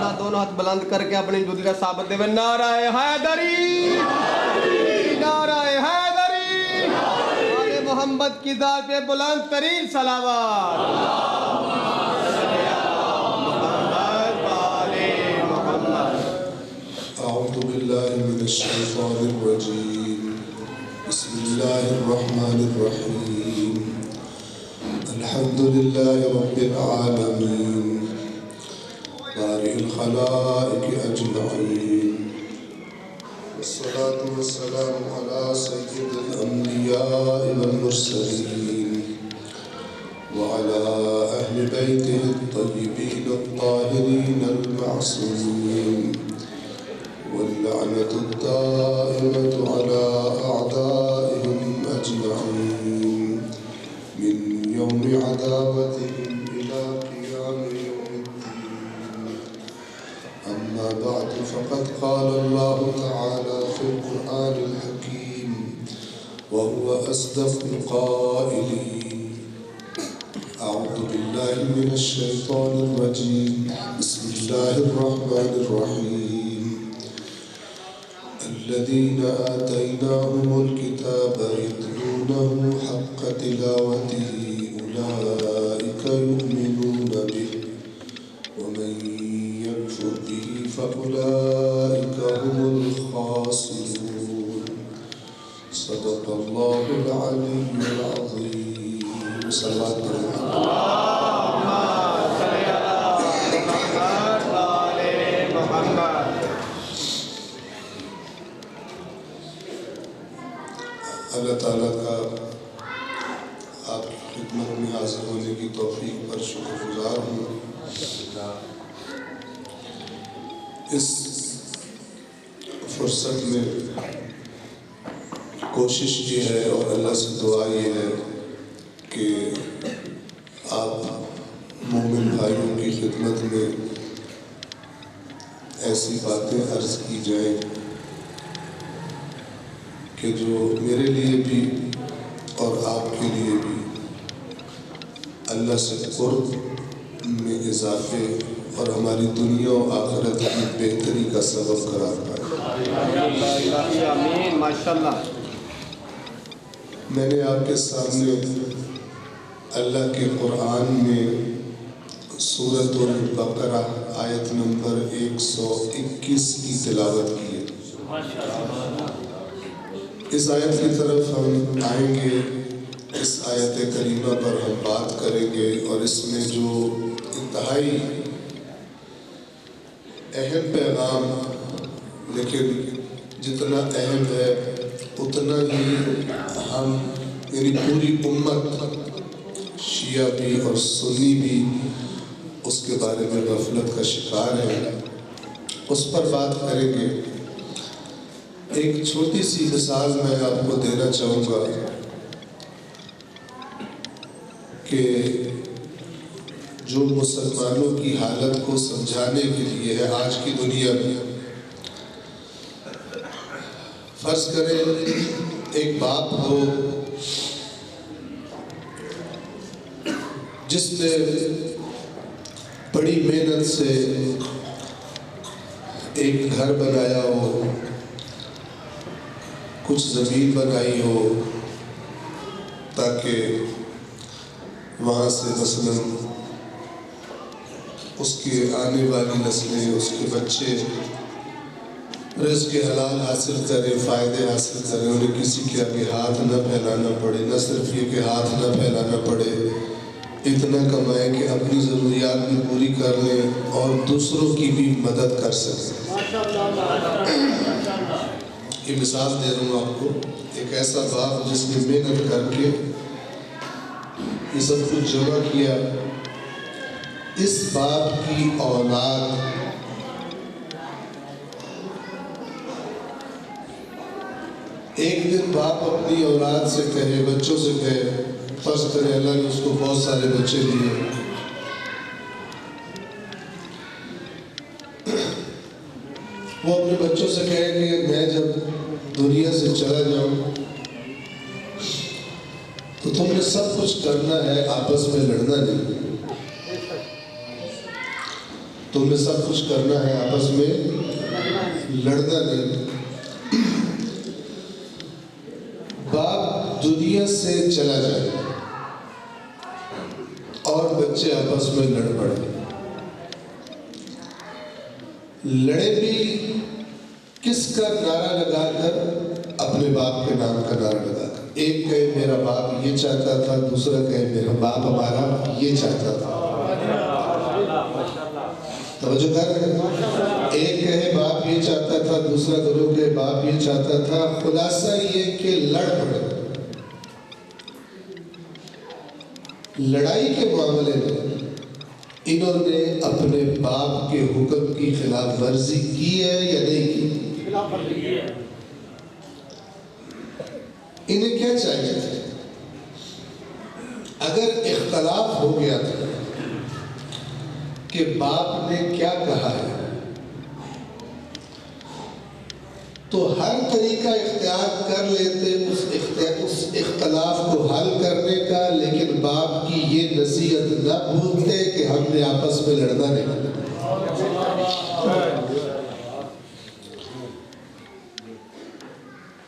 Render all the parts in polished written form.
اللہ دونوں ہاتھ بلند کر کے اپنی جدی کا ثابت دے نعرہ حیدری، نعرہ حیدری، آل محمد کی ذات پہ بلند ترین صلوات۔ اعوذ باللہ من الشیطان الرجیم، بسم اللہ الرحمن الرحیم، الحمد للہ رب العالمین، بارئ الخلائق اجمعین، والصلاة والسلام علی سید الانبیاء والمرسلین، وعلى اہل بیتہ الطیبین الطاہرین المعصومین، واللعنة الدائمة على أعدائهم أجمعين من يوم عداوتهم إلى قيام يوم الدين. أما بعد فقد قال الله تعالى في القرآن الحكيم وهو أصدق القائلين: أعوذ بالله من الشيطان الرجيم، بسم الله الرحمن الرحيم، الذين آتيناهم الكتاب يتلونه حق تلاوته أولئك يؤمنون به ومن يكفر به فأولئك هم الخاسرون. صدق الله العلي العظيم. صلى اللہ تعالیٰ کا آپ کی خدمت میں حاضر ہونے کی توفیق پر شکر گزار ہوں۔ اس فرصت میں کوشش یہ ہے اور اللہ سے دعا یہ ہے کہ آپ مومن بھائیوں کی خدمت میں ایسی باتیں عرض کی جائیں کہ جو میرے لیے بھی اور آپ کے لیے بھی اللہ سے قرب میں اضافے اور ہماری دنیا و آخرت کی بہتری کا سبب قرار پائے۔ آمین، ماشاءاللہ۔ میں نے آپ کے سامنے اللہ کے قرآن میں سورۃ البقرہ آیت نمبر 121 کی تلاوت کی ہے۔ اس آیت کی طرف ہم آئیں گے، اس آیت کریمہ پر ہم بات کریں گے اور اس میں جو انتہائی اہم پیغام، لیکن جتنا اہم ہے اتنا ہی ہم یعنی پوری امت شیعہ بھی اور سنی بھی اس کے بارے میں غفلت کا شکار ہے، اس پر بات کریں گے۔ ایک چھوٹی سی مثال میں آپ کو دینا چاہوں گا کہ جو مسلمانوں کی حالت کو سمجھانے کے لیے ہے آج کی دنیا میں۔ فرض کریں ایک باپ ہو جس نے بڑی محنت سے ایک گھر بنایا ہو، کچھ زمین بنائی ہو تاکہ وہاں سے مثلاً اس کے آنے والی نسلیں، اس کے بچے رزق حلال حاصل کریں، فائدے حاصل کریں، انہیں کسی کے آگے ہاتھ نہ پھیلانا پڑے، نہ صرف یہ کہ ہاتھ نہ پھیلانا پڑے، اتنا کمائیں کہ اپنی ضروریات بھی پوری کر لیں اور دوسروں کی بھی مدد کر سکیں۔ یہ مثال دے رہا ہوں آپ کو، ایک ایسا باپ جس نے محنت کر کے یہ سب کچھ جمع کیا۔ اس باپ کی اولاد ایک دن باپ اپنی اولاد سے کہے، بچوں سے کہے، فرض کرے اللہ نے اس کو بہت سارے بچے دیے، وہ اپنے بچوں سے کہے کہ میں جب دنیا سے چلا جاؤں تو تم نے سب کچھ کرنا ہے، آپس میں لڑنا نہیں۔ تو تمہیں سب کچھ کرنا ہے، آپس میں لڑنا نہیں۔ باپ دنیا سے چلا جائے اور بچے آپس میں لڑ پڑے، لڑے بھی کس کا نعرہ لگا کر؟ اپنے باپ کے نام کا نعرہ لگا کر۔ ایک کہے میرا باپ یہ چاہتا تھا، دوسرا کہے میرا باپ ہمارا یہ چاہتا تھا۔ توجہ کر رہے ہیں؟ ایک کہے باپ یہ چاہتا تھا، دوسرا گروہ کہے باپ یہ چاہتا تھا۔ خلاصہ یہ کہ لڑ پڑے۔ لڑائی کے معاملے میں انہوں نے اپنے باپ کے حکم کی خلاف ورزی کی ہے یا نہیں کی؟ انہیں کیا چاہیے تھا؟ اگر اختلاف ہو گیا تھا کہ باپ نے کیا کہا ہے تو ہر طریقہ اختیار کر لیتے اس اختلاف کو حل کرنے کا، لیکن باپ کی یہ نصیحت نہ بھولتے کہ ہم نے آپس میں لڑنا نہیں۔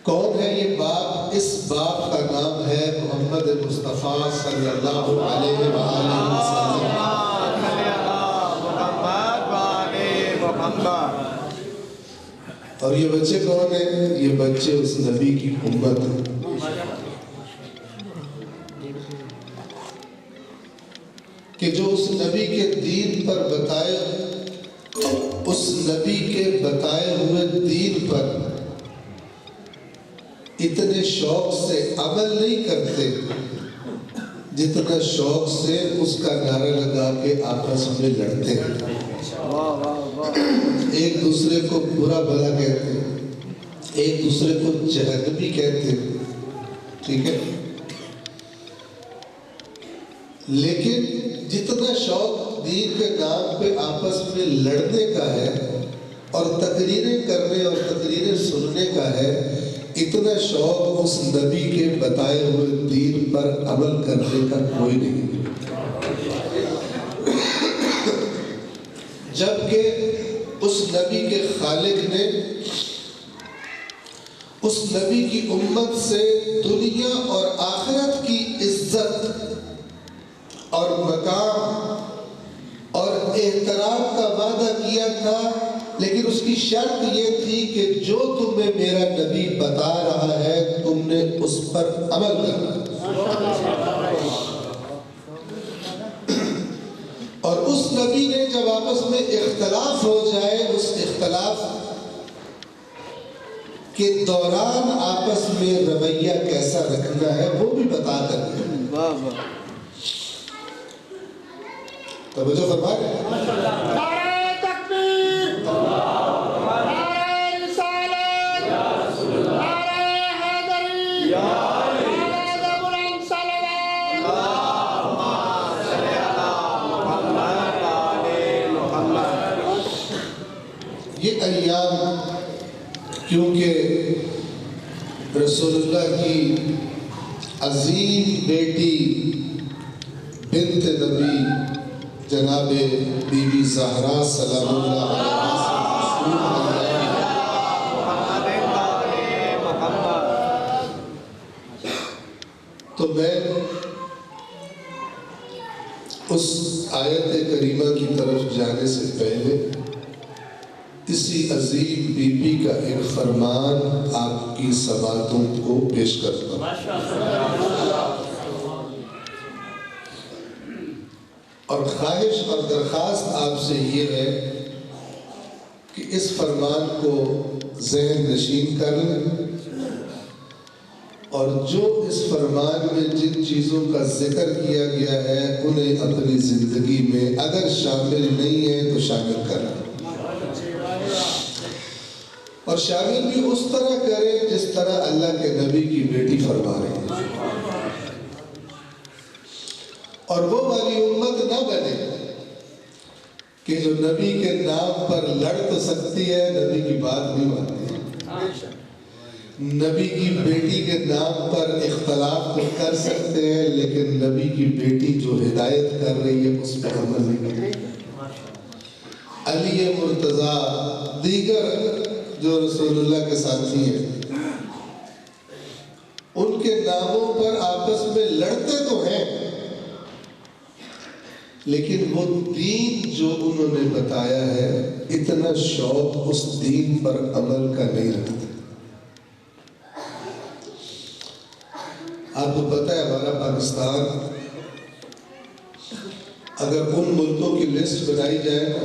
کون ہے یہ باپ؟ اس باپ کا نام ہے محمد مصطفیٰ صلی اللہ علیہ وآلہ وسلم۔ اور یہ بچے کون ہیں؟ یہ بچے اس نبی کی امت ہیں کہ جو اس نبی کے دین پر بتائے، اس نبی کے بتائے ہوئے دین پر اتنے شوق سے عمل نہیں کرتے جتنا شوق سے اس کا نعرہ لگا کے آپس میں لڑتے ہیں، ایک دوسرے کو برا بھلا کہتے ہیں، ایک دوسرے کو جہنمی کہتے ہیں، ٹھیک ہے؟ لیکن جتنا شوق دین کے نام پہ آپس میں لڑنے کا ہے اور تقریریں کرنے اور تقریریں سننے کا ہے، اتنا شوق اس نبی کے بتائے ہوئے دین پر عمل کرنے کا کوئی نہیں۔ جبکہ اس نبی کے خالق نے اس نبی کی امت سے دنیا اور آخرت کی عزت اور مقام اور احترام کا وعدہ کیا تھا، لیکن اس کی شرط یہ تھی کہ جو تمہیں میرا نبی بتا رہا ہے تم نے اس پر عمل کرنا۔ اور اس نبی نے جب آپس میں اختلاف ہو جائے، اس اختلاف کے دوران آپس میں رویہ کیسا رکھنا ہے وہ بھی بتا کر دیا۔ توجہ فرما رہے ہیں؟ نعرہ تکبیر، نعرہ رسالت، نعرہ حیدری، نعرہ بلند صلوات۔ یہ ایام کیونکہ رسول اللہ کی عظیم بیٹی بنت نبی جناب بی بی زہرا سلام اللہ علیہ، تو میں اس آیت کریمہ کی طرف جانے سے پہلے اسی عظیم بی بی کا ایک فرمان آپ کی سماعتوں کو پیش کرتا ہوں، اور خواہش اور درخواست آپ سے یہ ہے کہ اس فرمان کو ذہن نشین کر لیں، اور جو اس فرمان میں جن چیزوں کا ذکر کیا گیا ہے انہیں اپنی زندگی میں اگر شامل نہیں ہے تو شامل کریں، اور شامل بھی اس طرح کریں جس طرح اللہ کے نبی کی بیٹی فرما رہی ہے، اور وہ والی امت نہ بنے کہ جو نبی کے نام پر لڑ تو سکتی ہے، نبی کی بات نہیں مانتی، نبی کی بیٹی کے نام پر اختلاف تو کر سکتے ہیں لیکن نبی کی بیٹی جو ہدایت کر رہی ہے اس پہ عمل نہیں کرتی۔ علی مرتضیٰ، دیگر جو رسول اللہ کے ساتھی ہیں، ان کے ناموں پر آپس میں لڑتے تو ہیں، لیکن وہ دین جو انہوں نے بتایا ہے اتنا شوق اس دین پر عمل کا نہیں رکھتے۔ آپ کو پتہ ہے ہمارا پاکستان اگر ان ملکوں کی لسٹ بنائی جائے نا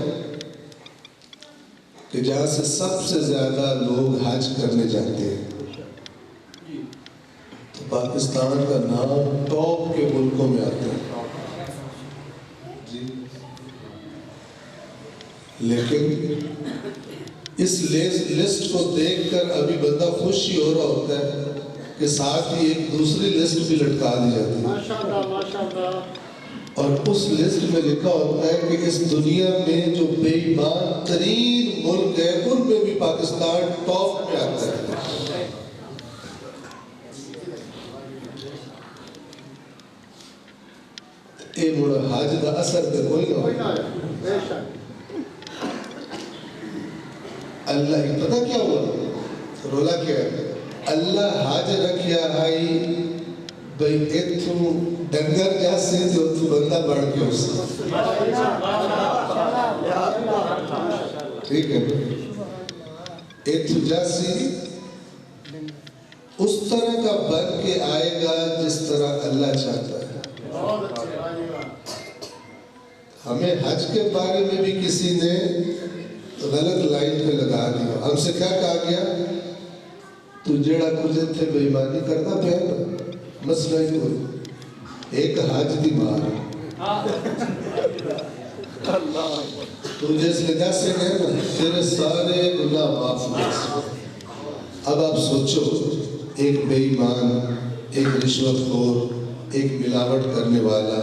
کہ جہاں سے سب سے زیادہ لوگ حج کرنے جاتے ہیں تو پاکستان کا نام ٹاپ کے ملکوں میں آتا ہے جی۔ لیکن اس لسٹ کو دیکھ کر ابھی بندہ خوش ہی ہو رہا ہوتا ہے کہ ساتھ ہی ایک دوسری لسٹ بھی لٹکا دی جاتی ہے، ماشاءاللہ ماشاءاللہ، اور اس لسٹ میں لکھا ہوتا ہے کہ اس دنیا میں جو بے ایمان ترین ملک ہے ان میں بھی پاکستان ٹاپ میں آتا ہے۔ اے مڑا حج دا اثر تے کوئی نہ ہو۔ بے شک اللہ ہی پتہ کیا ہوا رولا کیا ہے، اللہ حج رکھیا آئی بھئی اتھو ڈنگر جاسی جو اتھو بندہ بڑھ کے اس سے ٹھیک ہے، اتھو جاسی اس طرح کا بن کے آئے گا جس طرح اللہ چاہتا ہے۔ ہمیں حج کے بارے میں بھی کسی نے غلط لائن پہ لگا دیا، ہم سے کیا کہا گیا، تو جیڑا کچھ تھے بے ایمانی کرنا پہنا مسئلہ ہی ہوئی، ایک حج دی مار تو جس لگا سے گئے نا تیرے سارے گناہ معاف ہو۔ اب آپ سوچو ایک بے ایمان، ایک رشوت خور، ایک ملاوٹ کرنے والا،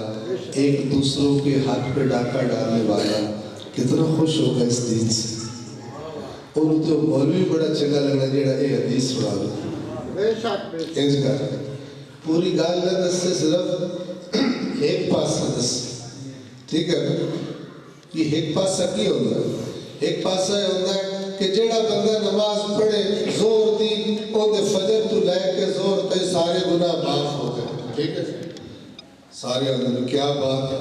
ایک دوسروں کے حق پہ ڈاکہ ڈالنے والا کتنا خوش ہوگا اس دین سے، اور تو مولوی بڑا چنگا لگنا جیڑا اے حدیث سنا دو بے شک بے شک، انج کر پوری گال نہ دس سے صرف ایک پاسا دس، ٹھیک ہے نا، یہ ایک پاسا کی ہوتا ہے، ایک پاسا یہ ہوتا ہے کہ جیڑا بندہ نماز پڑھے زور دی اون دے فجر تو لے کے زور تے سارے گناہ معاف ہو گئے، ٹھیک ہے سارے اندر کیا بات ہے،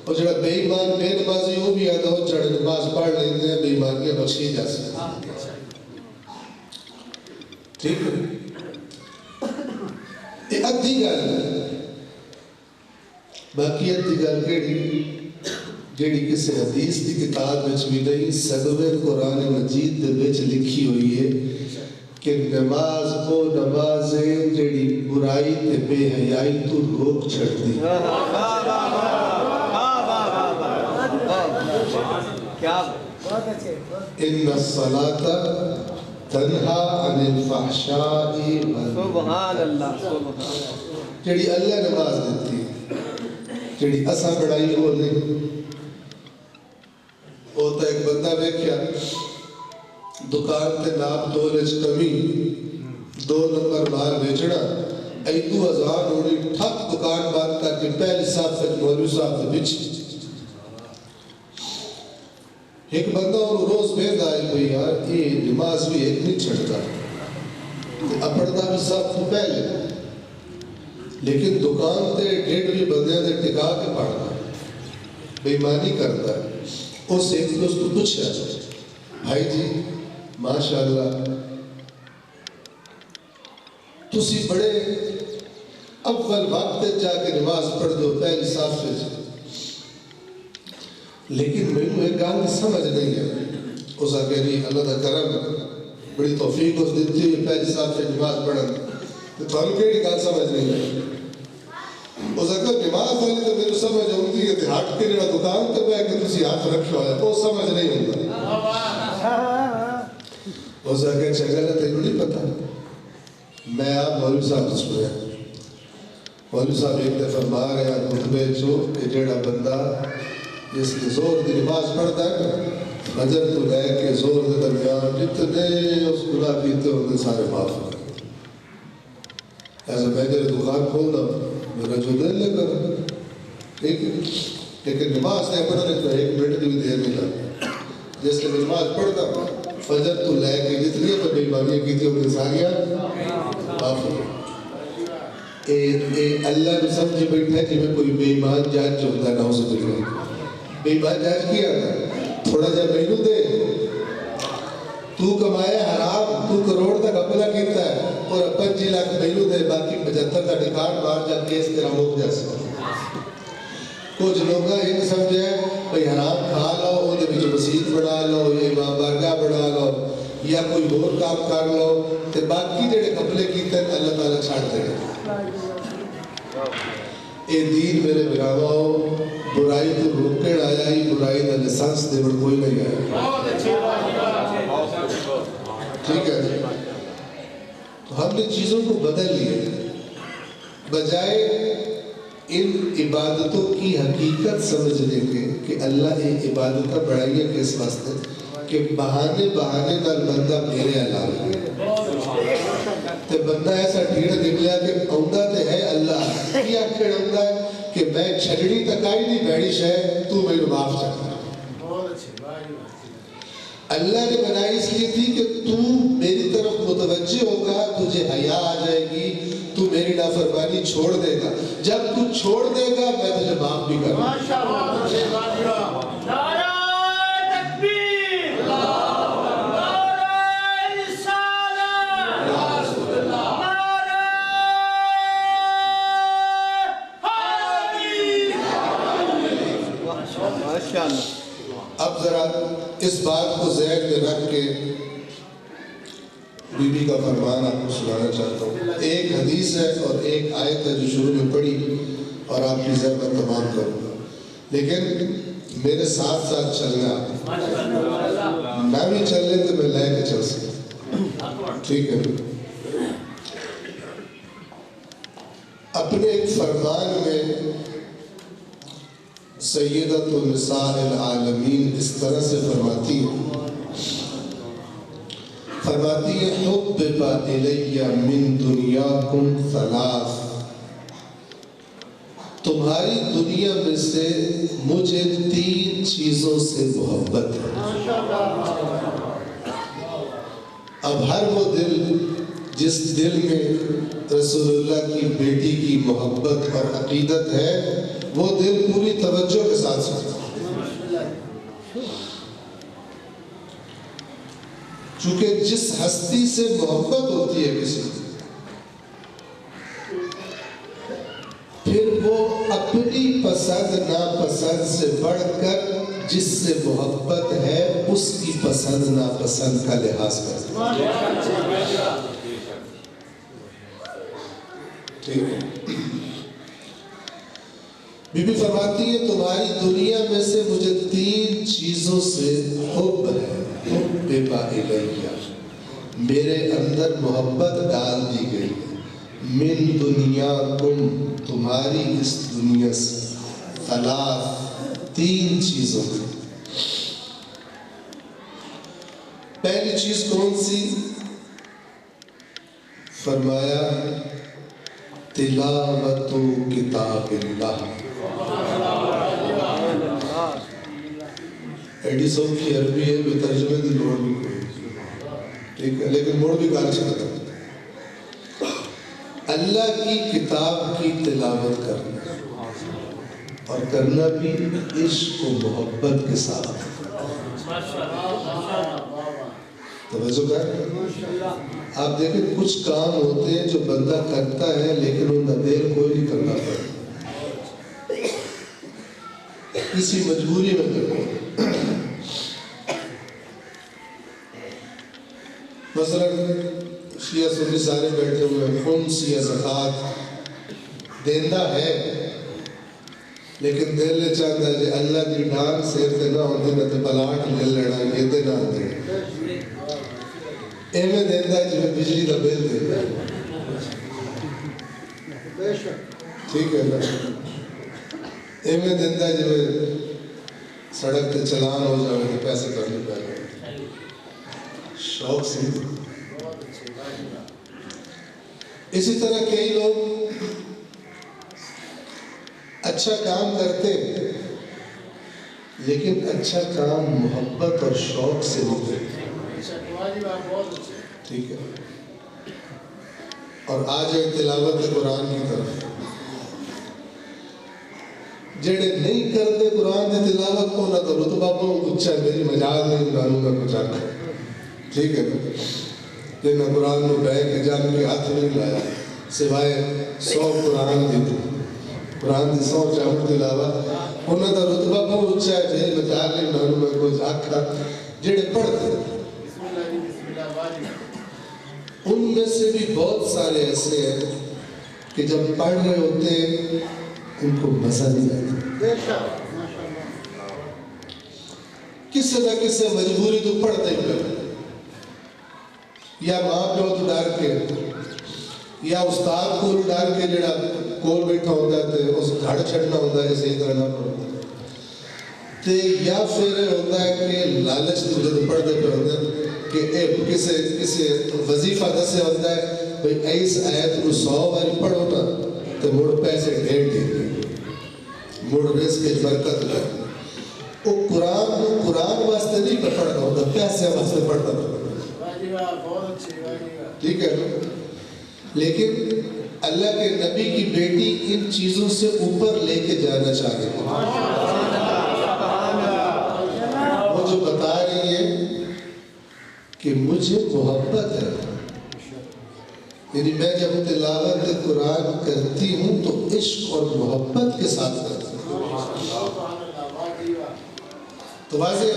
اور جڑا بے ایمان بے نمازی وہ بھی آدھا ہو چڑھے نماز پڑھ لیتے ہیں بے ایمان کے بخشی جا سکتے، ٹھیک ہے، یہ ادھی گل ہے، باقی ادھی گل کیڑی جیڑی کسی حدیث دی کتاب وچ بھی نہیں سگوے قرآن مجید دے وچ لکھی ہوئی ہے کہ نماز وہ نماز ہے جیڑی برائی تے بے حیائی تو روک چھڑتی، ان الصلاة تنہا عن الفحشاء سبحان اللہ سبحان جیڑی اللہ نماز دیتی ہے، جیڑی اسا بڑائی ہو نہیں ہوتا ایک بندہ دیکھیا دکان تے ناپ تولج کمی 2 نمبر مال بیچنا ایدو ہزار ہوڑی ٹھپ دکان بات کر کے پہلی صاحب سے مولوی صاحب سے بچ ایک بندہ اور روز بید آئے بھئی یار یہ نماز بھی ایک نہیں چھڑتا اپڑتا بھی صاحب تو پہلے لیکن دکان تے ڈیڑھ بھی بندے دے ٹکا کے پڑھتا بے ایمانی کرتا ہے، اس ایک دوست کو پوچھا بھائی جی ماشاءاللہ تسی بڑے اول وقت جا کے نماز پڑھ دو پہلی صاف سے، لیکن میں نے ایک گال سمجھ نہیں ہے، اس آگے نہیں اللہ دا کرم بڑی توفیق اس دیتی ہوئی پہلی صاف سے نماز پڑھن تو تھوڑی کیڑی گال سمجھ نہیں ہے، اس اگر نماز والی تو میرے سمجھ ہوتی ہے کہ ہٹ کے جڑا دکان تے بیٹھ کے تسی ہاتھ رکھو ہے وہ سمجھ نہیں ہوتا، اس اگر چنگا تینوں نہیں پتا، میں آپ مولوی صاحب سنیا مولوی صاحب ایک دفعہ مار رہے ہیں خطبے چو کہ جڑا بندہ جس نے زور دی نماز پڑھتا ہے فجر تو لے کے زور دے درمیان جتنے اس گناہ کیتے ہوتے سارے معاف ہو گئے، ایسا میں جب دکان کھولنا میرا جو دل لے کر ٹھیک ہے، لیکن نماز نے پڑھنے کو 1 منٹ بھی دیر نہیں لگا، جس نے نماز پڑھتا فجر تو لے کے جتنی پر بےمانیاں کی تھی وہ ساریاں معاف ہو گئی. اللہ نے سمجھ بیٹھا جی میں کوئی بے ایمان جاج جو ہوتا ہے نہ اسے بلکہ بے ایمان جاج کیا تھا تھوڑا جا مینو دے تو کمایا حرام تو کروڑ تک اپنا کیتا ہے اور 25 لاکھ مینو دے باقی 75 کا ڈکار مار جا کیس تیرا موک جیسا. کچھ لوگ یہ سمجھے بھئی حرام کھا لو وہ دے بچو مسجد بنا لو یا امام بارگاہ بنا لو یا کوئی اور کام کر لو تے باقی جڑے کپلے کیتے ہیں اللہ تعالیٰ چھاڑ دے. اے دین میرے براواؤ برائی تو روکڑ آیا ہی برائی دا لسانس دے بڑھ کوئی نہیں آیا. ٹھیک ہے تو ہم نے چیزوں کو بدل لیے بجائے ان عبادتوں کی حقیقت سمجھنے کے کہ اللہ یہ عبادتہ بڑھائیے کس واسطے کہ بہانے نال بندہ میرے علاوہ تے بندہ ایسا ڈھیڑ نکلیا کہ اوندہ تے ہے اللہ کیا کھڑ اوندہ ہے کہ میں چھڑڑی تکائی نہیں بیڑی شہ تو میرے معاف چکتا. اللہ نے بنائی اس لیے تھی کہ تو میری طرف متوجہ ہوگا تجھے حیا آ جائے گی تو میری نافرمانی چھوڑ دے گا. جب تو چھوڑ دے گا میں تجھے معاف بھی کروں. نعرہ تکبیر، نعرہ رسالت، نعرہ حیدری. ماشاءاللہ. اب ذرا اس بات کو ذہن میں رکھ کے بی بی کا فرمان آپ کو سنانا چاہتا ہوں. ایک حدیث ہے اور ایک آیت ہے جو شروع میں پڑھی اور آپ کی ذہن میں تمام کروں گا لیکن میرے ساتھ ساتھ چلنا میں بھی چل لے تو میں لے کے چل سکتا. ٹھیک ہے اپنے ایک فرمان میں سیدۃ النساء العالمین اس طرح سے فرماتی ہے حبب الی من دنیاکم ثلاث. تمہاری دنیا میں سے مجھے 3 چیزوں سے محبت ہے. اب ہر وہ دل جس دل میں رسول اللہ کی بیٹی کی محبت اور عقیدت ہے وہ دل پوری توجہ کے ساتھ سنتا. چونکہ جس ہستی سے محبت ہوتی ہے کسی پھر وہ اپنی پسند ناپسند سے بڑھ کر جس سے محبت ہے اس کی پسند ناپسند کا لحاظ کرتا ہے. ٹھیک ہے بی بی فرماتی ہے تمہاری دنیا میں سے مجھے 3 چیزوں سے حب ہے. حب الیہ میرے اندر محبت ڈال دی گئی ہے. من دنیاکم تمہاری اس دنیا سے. ثلاث 3 چیزوں سے. پہلی چیز کون سی؟ فرمایا تلاوت کتاب اللہ. ایڈیسن کی عربی ہے بے ترجمے دی لوڑ بھی کوئی ٹھیک ہے لیکن موڑ بھی کار چکتا اللہ کی کتاب کی تلاوت کرنا اور کرنا بھی عشق و محبت کے ساتھ. توجہ کر آپ دیکھیں کچھ کام ہوتے ہیں جو بندہ کرتا ہے لیکن ان دیر کوئی نہیں کرنا پڑتا کسی مجبوری میں کرنا. مثلا شیعہ سنی سارے بیٹھے ہوئے ہیں کون سی زکوٰۃ دیندہ ہے لیکن دل نے چاہتا ہے کہ اللہ کی ڈھان سیر تے نہ ہوندے نہ تے پلاٹ لے لینا یہ تے نہ ہوندے ایویں دیندہ ہے جو بجلی کا بل دیندہ ہے. ٹھیک ہے نا ایویں دیندہ ہے جو سڑک تے چلان ہو جائے تو پیسے کرنے پہلے شوق سے. اسی طرح کئی لوگ اچھا کام کرتے لیکن اچھا کام محبت اور شوق سے نہیں کرتے. واجب آپ بہت اچھے. ٹھیک ہے. اور آ جائے تلاوت قرآن کی طرف. جڑے نہیں کرتے قرآن کی تلاوت کو نہ تو رتبہ کو اچھا میری مجاز نہیں گانوں میں کچھ آتا. ٹھیک ہے نا. کہ نہ قرآن میں بہ کے جان کے ہاتھ نہیں لایا سوائے 100 قرآن دی قرآن دی 100 چاہوں تلاوت انہوں کا رتبہ بہت اچھا ہے. میری مجاز نہیں گانوں میں کچھ آتا. جڑے پڑھتے بسم اللہ واجب. ان میں سے بھی بہت سارے ایسے ہیں کہ جب پڑھ رہے ہوتے ہیں ان کو مزہ نہیں آتا. بے شک ماشاءاللہ. کسی نہ کسی مجبوری تو پڑھتے ہی پڑھتے یا ماں پیو تو ڈر کے یا استاد کو ڈر کے جڑا کول بیٹھا ہوتا ہے اس گھڑ چھڑنا ہوتا ہے صحیح کرنا پڑتا ہے یا پھر ہوتا ہے کہ لالچ تو جب پڑھتے پہ ہوتا ہے کہ کسی وظیفہ دسے ہوتا ہے بھئی ایس آیت کو 100 باری پڑھو نا تو مڑ پیسے ڈھیر دیں مڑ رزق برکت لے. وہ قرآن واسطے نہیں پڑھتا ہوتا پیسے واسطے پڑھتا ہوتا. واجب آپ بہت اچھے. واجب ٹھیک ہے. لیکن اللہ کے نبی کی بیٹی ان چیزوں سے اوپر لے کے جانا چاہتے ہیں. وہ جو بتا رہی ہے کہ مجھے محبت ہے یعنی میں جب تلاوت قرآن کرتی ہوں تو عشق اور محبت کے ساتھ کرتی ہوں. تو واضح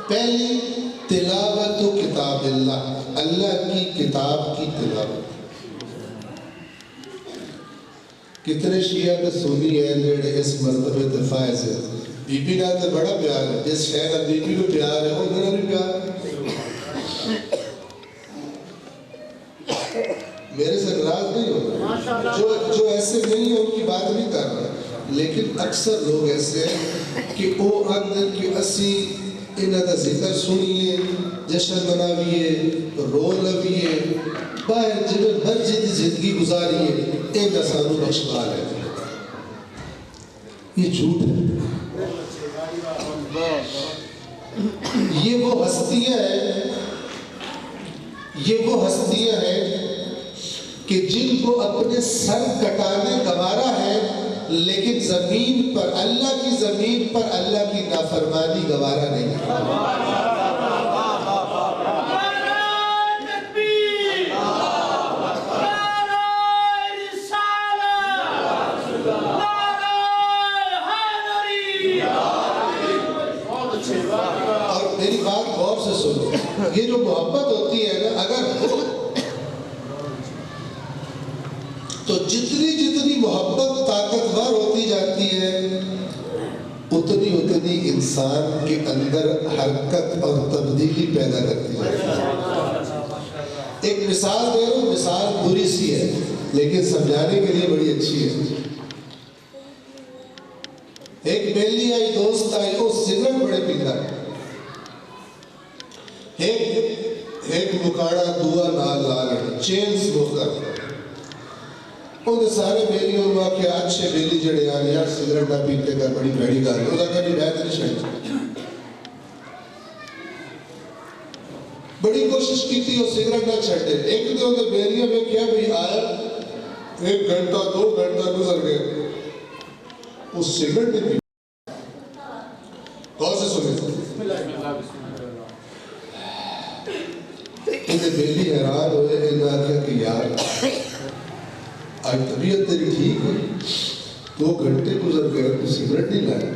پہلی تلاوت و کتاب اللہ کی کتاب کی تلاوت. کتنے شیعہ کے سنی ہیں جڑے اس مرتبے تے فائز ہیں. بی بی کا تو بڑا پیار ہے. جس شہر کا بی بی کو پیار ہے وہ میرا بھی پیار ہے. میرے سے ناراض نہیں ہوتا. جو ایسے نہیں ہیں ان کی بات نہیں کر رہا. لیکن اکثر لوگ ایسے ہیں کہ وہ اندر کہ اسی انہاں دا ذکر سنیے جشن مناویے رو لویے باہر جب مسجد زندگی گزاریے ایک سانو بخشوا ہے. یہ جھوٹ ہے. یہ وہ ہستیاں ہیں کہ جن کو اپنے سر کٹانے گوارا ہے لیکن زمین پر اللہ کی نافرمانی گوارا نہیں. اور میری بات غور سے سنو. یہ جو محبت ہوتی ہے نا اگر ہو تو جتنی محبت طاقتور ہوتی جاتی ہے اتنی انسان کے اندر حرکت اور تبدیلی پیدا کرتی ہے. ایک مثال دے رہا ہوں. مثال بری سی ہے لیکن سمجھانے کے لیے بڑی اچھی ہے. ایک بیلی آئی دوست آئی وہ سگریٹ بڑے پیتا ہے. ایک مکاڑا دعا نال لا گیا چین سموکر. انہیں سارے بیلیوں نے کہ اچھے بیلی جڑے آنے یار سگریٹ نہ پیتے کا بڑی بھیڑی گا وہ لگا نہیں بہت نہیں شاید. بڑی کوشش کی تھی وہ سگریٹ نہ چھڑتے. ایک دن انہیں بیلیوں میں کیا بھی آیا 1 گھنٹہ 2 گھنٹہ گزر گئے وہ سگریٹ نہیں پی. کون سے سنے انہیں بیلی حیران ہوئے انہیں آکھا کہ یار آج طبیعت تیری ٹھیک ہے 2 گھنٹے گزر گئے تو سگریٹ نہیں لائے.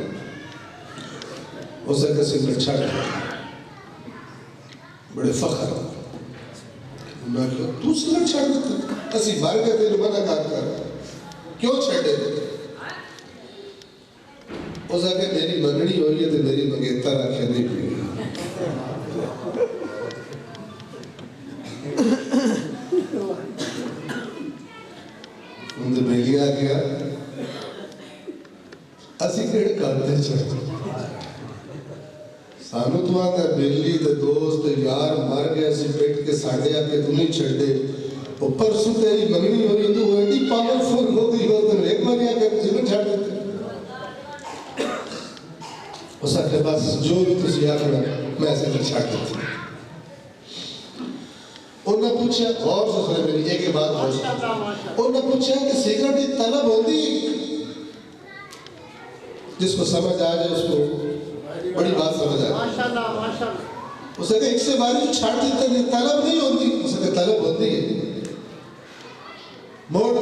اسے کہ سگریٹ چھڑ گیا بڑے فخر. میں کہا تو سگریٹ چھڑ دیتا اسی مار گئے تیرے منع کر کیوں چھڑے. اسے کہ میری منگنی ہوئی ہے تو میری مگیتا رکھے نہیں پی. انہیں بیلی آ گیا اسی کڑ کرتے چھڑتے سانو تو آتا ہے بیلی دے دوست یار مار گیا اسی پیٹ کے ساڑھے آکے تو نہیں چھڑتے. وہ پرسو تیری منگنی ہوئی تو وہ ایڈی پاورفل ہو گئی ہو تو ایک منگنی آکے تو جنہوں چھڑ دیتے. اس آکے بس جو بھی تسی آخنا میں ایسے تک چھاڑ دیتی انہوں نے پوچھا غور سے سنے میری ایک بات غور سے انہوں نے پوچھا کہ سگریٹ کی طلب ہوتی جس کو سمجھ آ جائے اس کو بڑی بات سمجھ آ جائے اسے کہ ایک سے باری چھاڑ دیتا ہے طلب نہیں ہوتی اسے کہ طلب ہوتی ہے موڑ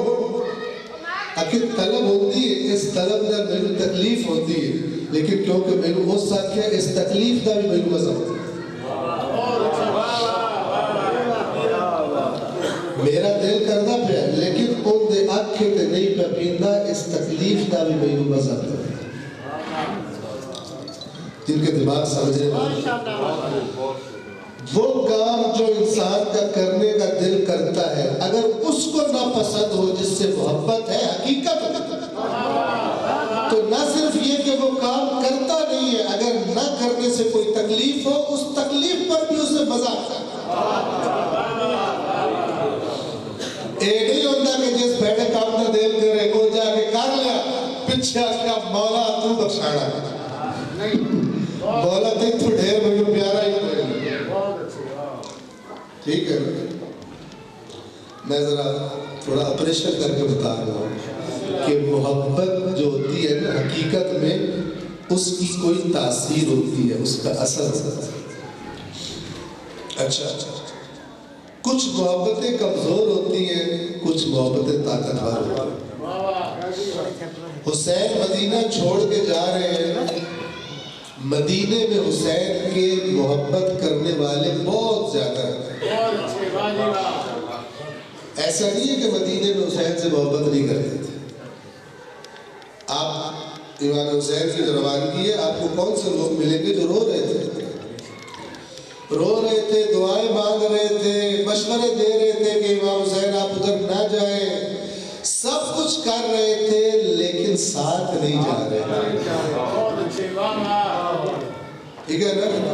اگر طلب ہوتی ہے اس طلب میں میرے تکلیف ہوتی ہے لیکن کیونکہ میرے اس ساتھ کیا اس تکلیف دا بھی میرے مزہ ہوتا ہے میرا دل کرنا پہ لیکن ان دے آنکھیں تے نہیں پہ پیندہ اس تکلیف دا بھی میرے مزہ ہوتا ہے جن کے دماغ سمجھے وہ کام جو انسان کا کرنے کا دل کرتا ہے اگر اس کو ناپسند ہو جس سے محبت ہے حقیقت تو نہ صرف یہ کہ وہ کام کرتا نہیں ہے اگر نہ کرنے سے کوئی تکلیف ہو اس تکلیف پر بھی اسے مزہ آتا ہے ایک نہیں ہوتا کہ جس بیٹھے کام کا دل کرے وہ جا کے کر لیا پیچھے اس کا مولا تو بخشانا مولا تک تو ڈھیر مجھے پیارا ہی کرے ٹھیک ہے میں ذرا تھوڑا اپریشن کر کے بتا رہا ہوں کہ محبت جو ہوتی ہے نا حقیقت میں اس کی کوئی تاثیر ہوتی ہے اس کا اثر ہوتا ہے اچھا کچھ محبتیں کمزور ہوتی ہیں کچھ محبتیں طاقتور ہوتی ہیں حسین مدینہ چھوڑ کے جا رہے ہیں مدینے میں حسین کے محبت کرنے والے بہت زیادہ ہیں ایسا نہیں ہے کہ مدینے میں حسین سے محبت نہیں کرتے تھے آپ امام حسین کی جو روانگی ہے آپ کو کون سے لوگ ملیں گے جو رو رہے تھے دعائیں مانگ رہے تھے مشورے دے رہے تھے کہ امام حسین آپ ادھر نہ جائیں سب کچھ کر رہے تھے لیکن ساتھ نہیں جا رہے ٹھیک ہے نا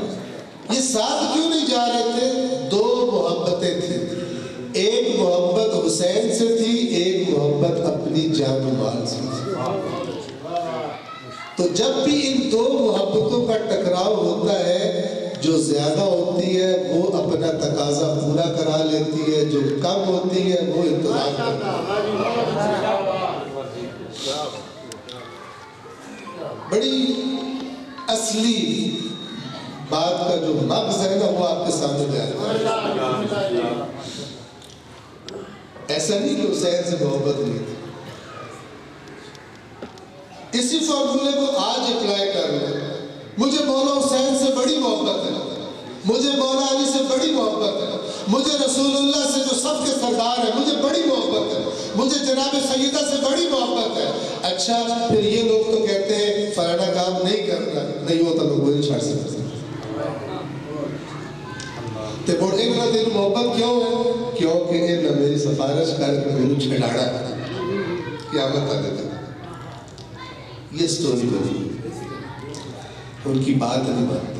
یہ ساتھ کیوں نہیں جا رہے تھے دو محبتیں تھیں ایک محبت حسین سے تھی ایک محبت اپنی جان و مال سے تھی تو جب بھی ان دو محبتوں کا ٹکراؤ ہوتا ہے جو زیادہ ہوتی ہے وہ اپنا تقاضا پورا کرا لیتی ہے جو کم ہوتی ہے وہ انتظام کرتی ہے بڑی اصلی بات کا جو مغز ہے نا وہ آپ کے سامنے بیان ہے ایسا نہیں کہ حسین سے محبت نہیں تھی اسی فارمولے کو آج اپلائی کر لیں مجھے مولا حسین سے بڑی محبت ہے مجھے مولا علی سے بڑی محبت ہے مجھے رسول اللہ سے جو سب کے سردار ہے مجھے بڑی محبت ہے مجھے جناب سیدہ سے بڑی محبت ہے اچھا پھر یہ لوگ تو کہتے ہیں فلانا کام نہیں کرنا نہیں ہوتا لوگ وہ نہیں چھاڑ سکتے تے بڑے میرا دل محبت کیوں ہے کیونکہ انہوں نے میری سفارش کر کے میرے چھڑاڑا قیامت آ دیتا یہ سٹوری بنی ان کی بات نہیں مانتا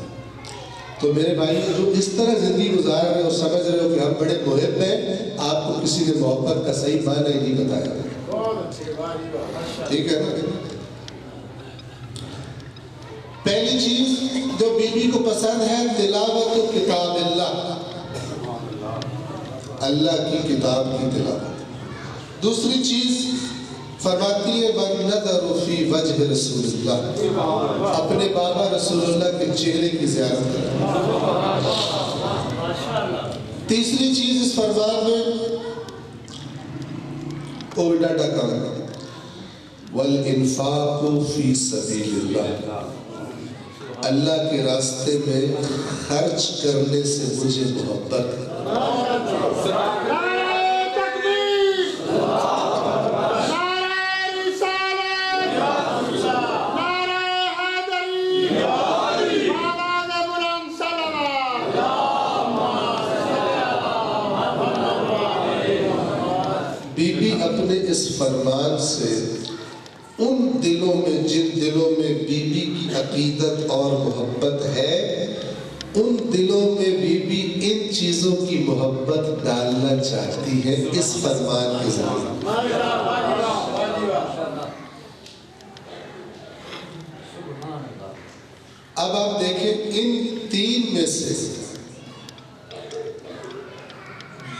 تو میرے بھائی جو اس طرح زندگی گزار رہے اور سمجھ رہے ہو کہ ہم بڑے محب ہیں آپ کو کسی نے محبت کا صحیح معنی نہیں بتایا ٹھیک ہے نا پہلی چیز جو بی بی کو پسند ہے تلاوت کتاب اللہ کی کتاب کی تلاوت دوسری چیز فرماتی ہے وَالنَّظَرُ فِي وَجْهِ رسول اللہ اپنے بابا رسول اللہ کے چہرے کی زیارت کرنا تیسری چیز اس فرمان میں الٹا ٹکا وَالْإِنفَاقُ فِي سَبِيلِ اللَّهِ اللہ کے راستے میں خرچ کرنے سے مجھے محبت ہے بی بی اپنے اس فرمان سے ان دلوں میں جن دلوں میں بی بی کی عقیدت اور محبت ہے ان دلوں میں بی بی ان چیزوں کی محبت ڈالنا چاہتی ہے اس فرمان کے ذریعے اب آپ دیکھیں ان تین میں سے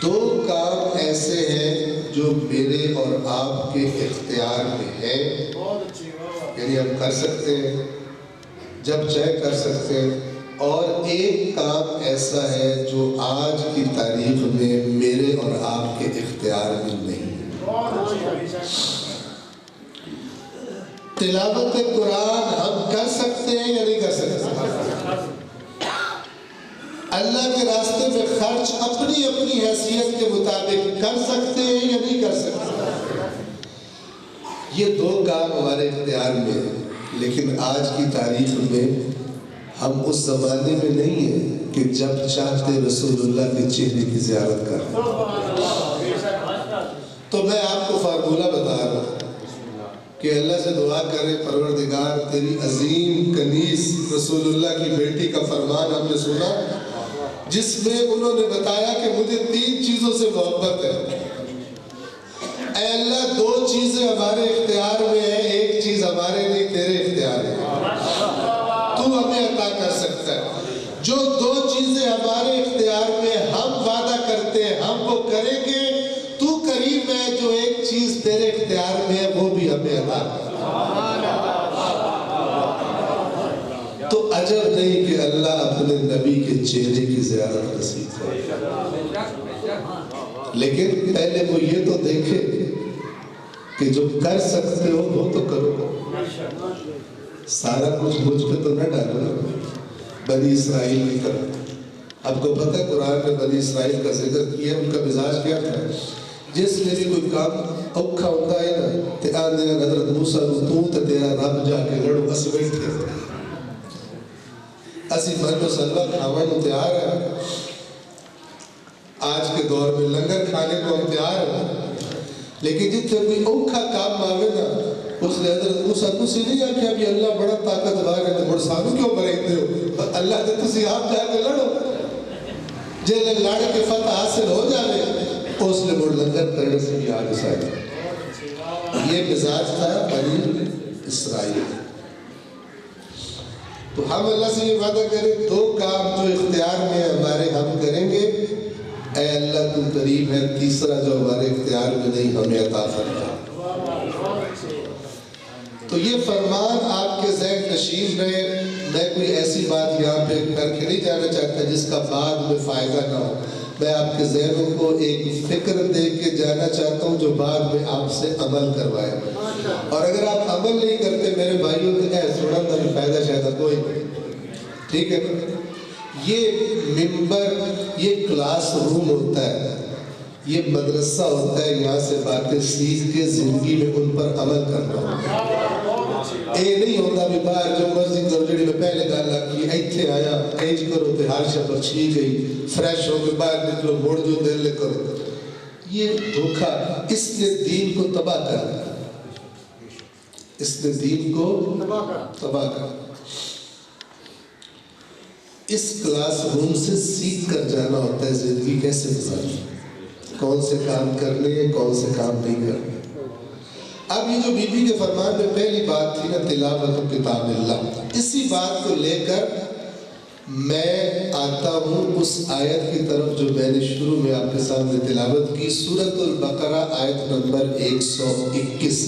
دو کام ایسے ہیں جو میرے اور آپ کے اختیار میں ہیں، بہت اچھی واہ یعنی ہم کر سکتے ہیں جب چاہے کر سکتے ہیں، اور ایک کام ایسا ہے جو آج کی تاریخ میں میرے اور آپ کے اختیار میں نہیں ہے۔ بہت اچھی تلاوت قرآن ہم کر سکتے ہیں یا نہیں کر سکتے؟ اللہ کے راستے میں خرچ اپنی اپنی حیثیت کے مطابق کر سکتے ہیں یا نہیں کر سکتے؟ یہ دو کام ہمارے اختیار میں ہیں، لیکن آج کی تاریخ میں ہم اس زمانے میں نہیں ہیں کہ جب چاہتے رسول اللہ کے چہرے کی زیارت کریں۔ تو میں آپ کو فارمولہ بتا رہا ہوں کہ اللہ سے دعا کریں، پروردگار تیری عظیم کنیز رسول اللہ کی بیٹی کا فرمان ہم نے سنا جس میں انہوں نے بتایا کہ مجھے تین چیزوں سے محبت ہے۔ اے اللہ دو چیزیں ہمارے اختیار میں ہیں، ایک چیز ہمارے نہیں تیرے اختیار ہے، تو ہمیں عطا کر سکتا ہے۔ جو دو چیزیں ہمارے اختیار میں ہم وعدہ کرتے ہیں ہم وہ کریں گے، تو کریم ہے جو ایک چیز تیرے اختیار میں ہے وہ بھی ہمیں عطا کر۔ تو عجب نہیں کہ اللہ اپنے نبی کے چہرے کی زیارت نصیب کرے، لیکن پہلے وہ یہ تو دیکھے کہ جو کر سکتے ہو وہ تو کرو، سارا کچھ مجھ پہ تو نہ ڈالو۔ بنی اسرائیل کی طرح آپ کو پتہ ہے قرآن میں بنی اسرائیل کا ذکر کیا، ان کا مزاج کیا تھا؟ جس نے بھی کوئی کام اوکھا ہوتا ہے نا تے آندے حضرت موسیٰ تو تیرا رب جا کے لڑو، اس بیٹھے اسی مرد و سلوہ کھاون تیار ہے۔ آج کے دور میں لنگر کھانے کو ہم تیار ہیں، لیکن جتنے کوئی اوکھا کام آوے نا اس نے حضرت موسیٰ تسی نہیں آکھے ابھی اللہ بڑا طاقتور ہے تو بڑا سانو کیوں بریکتے ہو؟ اللہ نے تسی آپ جا کے لڑو، جیلے لڑ کے فتح حاصل ہو جاوے اس نے بڑا لنگر کرنے سے بھی آگے سائے۔ یہ مزاج تھا بنی اسرائیل۔ تو ہم اللہ سے یہ وعدہ کریں دو کام جو اختیار میں ہمارے ہم کریں گے، اے اللہ تو کریم ہے، تیسرا جو ہمارے اختیار میں نہیں ہمیں عطا فرما۔ تو یہ فرمان آپ کے ذہن نشین رہے۔ میں کوئی ایسی بات یہاں پہ کر کے نہیں جانا چاہتا جس کا بعد میں فائدہ نہ ہو، میں آپ کے ذہنوں کو ایک فکر دے کے جانا چاہتا ہوں جو بعد میں آپ سے عمل کروائے، اور اگر آپ عمل نہیں کرتے میرے بھائیوں تو سوڑا تھا فائدہ شاید کوئی نہیں، ٹھیک ہے؟ یہ ممبر یہ کلاس روم ہوتا ہے، یہ مدرسہ ہوتا ہے، یہاں سے باتیں سیکھ کے زندگی میں ان پر عمل کرنا ہوتا ہے۔ اے نہیں ہوتا بھی باہر جو مرضی کرو، جڑی میں پہلے گالا کی ایتھے آیا ایج کرو تے ہر شب چھی گئی، فریش ہو کے باہر نکلو موڑ جو دل لے کرو، یہ دھوکہ اس نے دین کو تباہ کر دیا، اس نے دین کو تباہ کر دیا۔ اس کلاس روم سے سیکھ کر جانا ہوتا ہے زندگی کیسے گزارنی، کون سے کام کرنے ہیں کون سے کام نہیں کرنے۔ اب یہ جو بی بی کے فرمان میں پہلی بات تھی نا تلاوت کتاب اللہ، اسی بات کو لے کر میں آتا ہوں اس آیت کی طرف جو میں نے شروع میں آپ کے سامنے تلاوت کی، سورۃ البقرہ آیت نمبر 121۔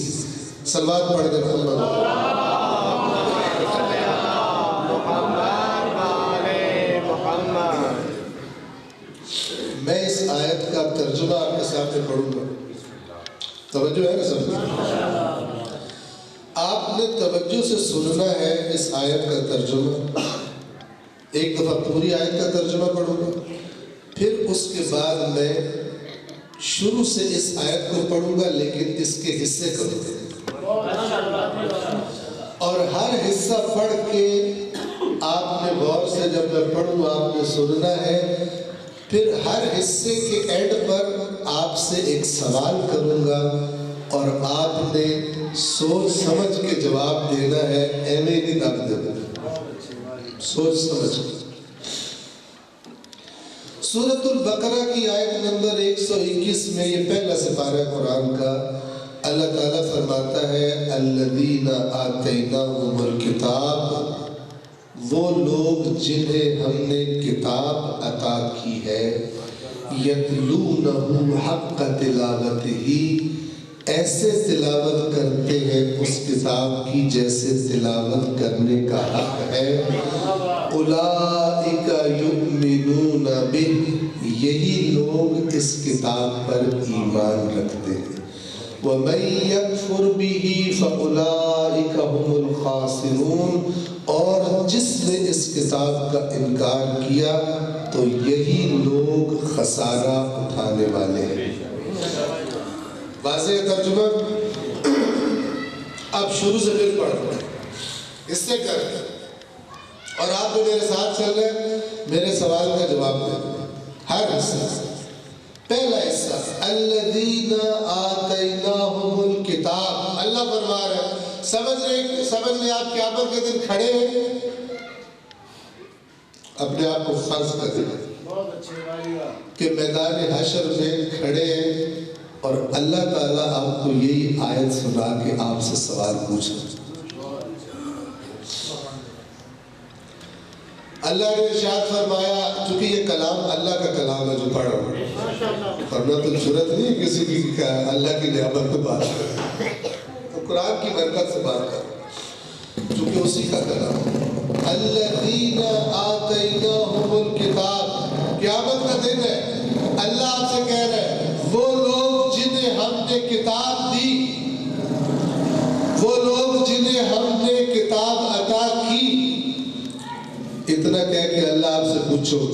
صلوات پڑھ دیں میں اس آیت کا ترجمہ آپ کے سامنے پڑھوں گا، توجہ ہے نا سب؟ آپ نے توجہ سے سننا ہے اس آیت کا ترجمہ۔ ایک دفعہ پوری آیت کا ترجمہ پڑھوں گا، پھر اس کے بعد میں شروع سے اس آیت کو پڑھوں گا لیکن اس کے حصے کروں گا، اور ہر حصہ پڑھ کے آپ نے غور سے جب میں پڑھوں آپ نے سننا ہے، پھر ہر حصے کے اینڈ پر آپ سے ایک سوال کروں گا اور آپ نے سوچ سمجھ کے جواب دینا ہے، ایویں نہیں دب دینا، سوچ سمجھ کے۔ سورۃ البقرہ کی آیت نمبر 121 میں یہ پہلا سپارہ قرآن کا، اللہ تعالیٰ فرماتا ہے الذین آتیناہم الکتاب، وہ لوگ جنہیں ہم نے کتاب عطا کی ہے یتلونہ حق تلاوتہ ایسے تلاوت کرتے ہیں اس کتاب کی جیسے تلاوت کرنے کا حق ہے اولئک یؤمنون بہ یہی لوگ اس کتاب پر ایمان رکھتے ہیں وَمَن يَكْفُرْ بِهِ فَأُولَئِكَ هُمُ الْخَاسِرُونَ اور جس نے اس کتاب کا انکار کیا تو یہی لوگ خسارہ اٹھانے والے ہیں واضح ترجمہ اب شروع سے پھر پڑھ اس سے کر اور آپ جو میرے ساتھ چل رہے ہیں میرے سوال کا جواب دیں ہر حصہ پہلا حصہ الذین آتیناہم الکتاب اللہ فرما رہا ہے سمجھ لیں آپ قیامت کے دن کھڑے ہیں اپنے آپ کو فرض کر دیں بہت اچھے بھائی کہ میدان حشر میں کھڑے ہیں اور اللہ تعالیٰ آپ کو یہی آیت سنا کے آپ سے سوال پوچھا اللہ نے ارشاد فرمایا چونکہ یہ کلام اللہ کا کلام ہے جو پڑھ رہا ہوں ورنہ تو ضرورت نہیں ہے کسی کی اللہ کی نعمت پہ بات کرے تو قرآن کی برکت سے بات کر چونکہ اسی کا کلام ہے الذین آتیناہم الکتاب قیامت کا دن ہے اللہ آپ سے کہہ رہا ہے وہ لوگ جنہیں ہم نے کتاب دی وہ لوگ جنہیں ہم نے کتاب عطا کی اتنا کہہ کہ اللہ آپ سے پوچھو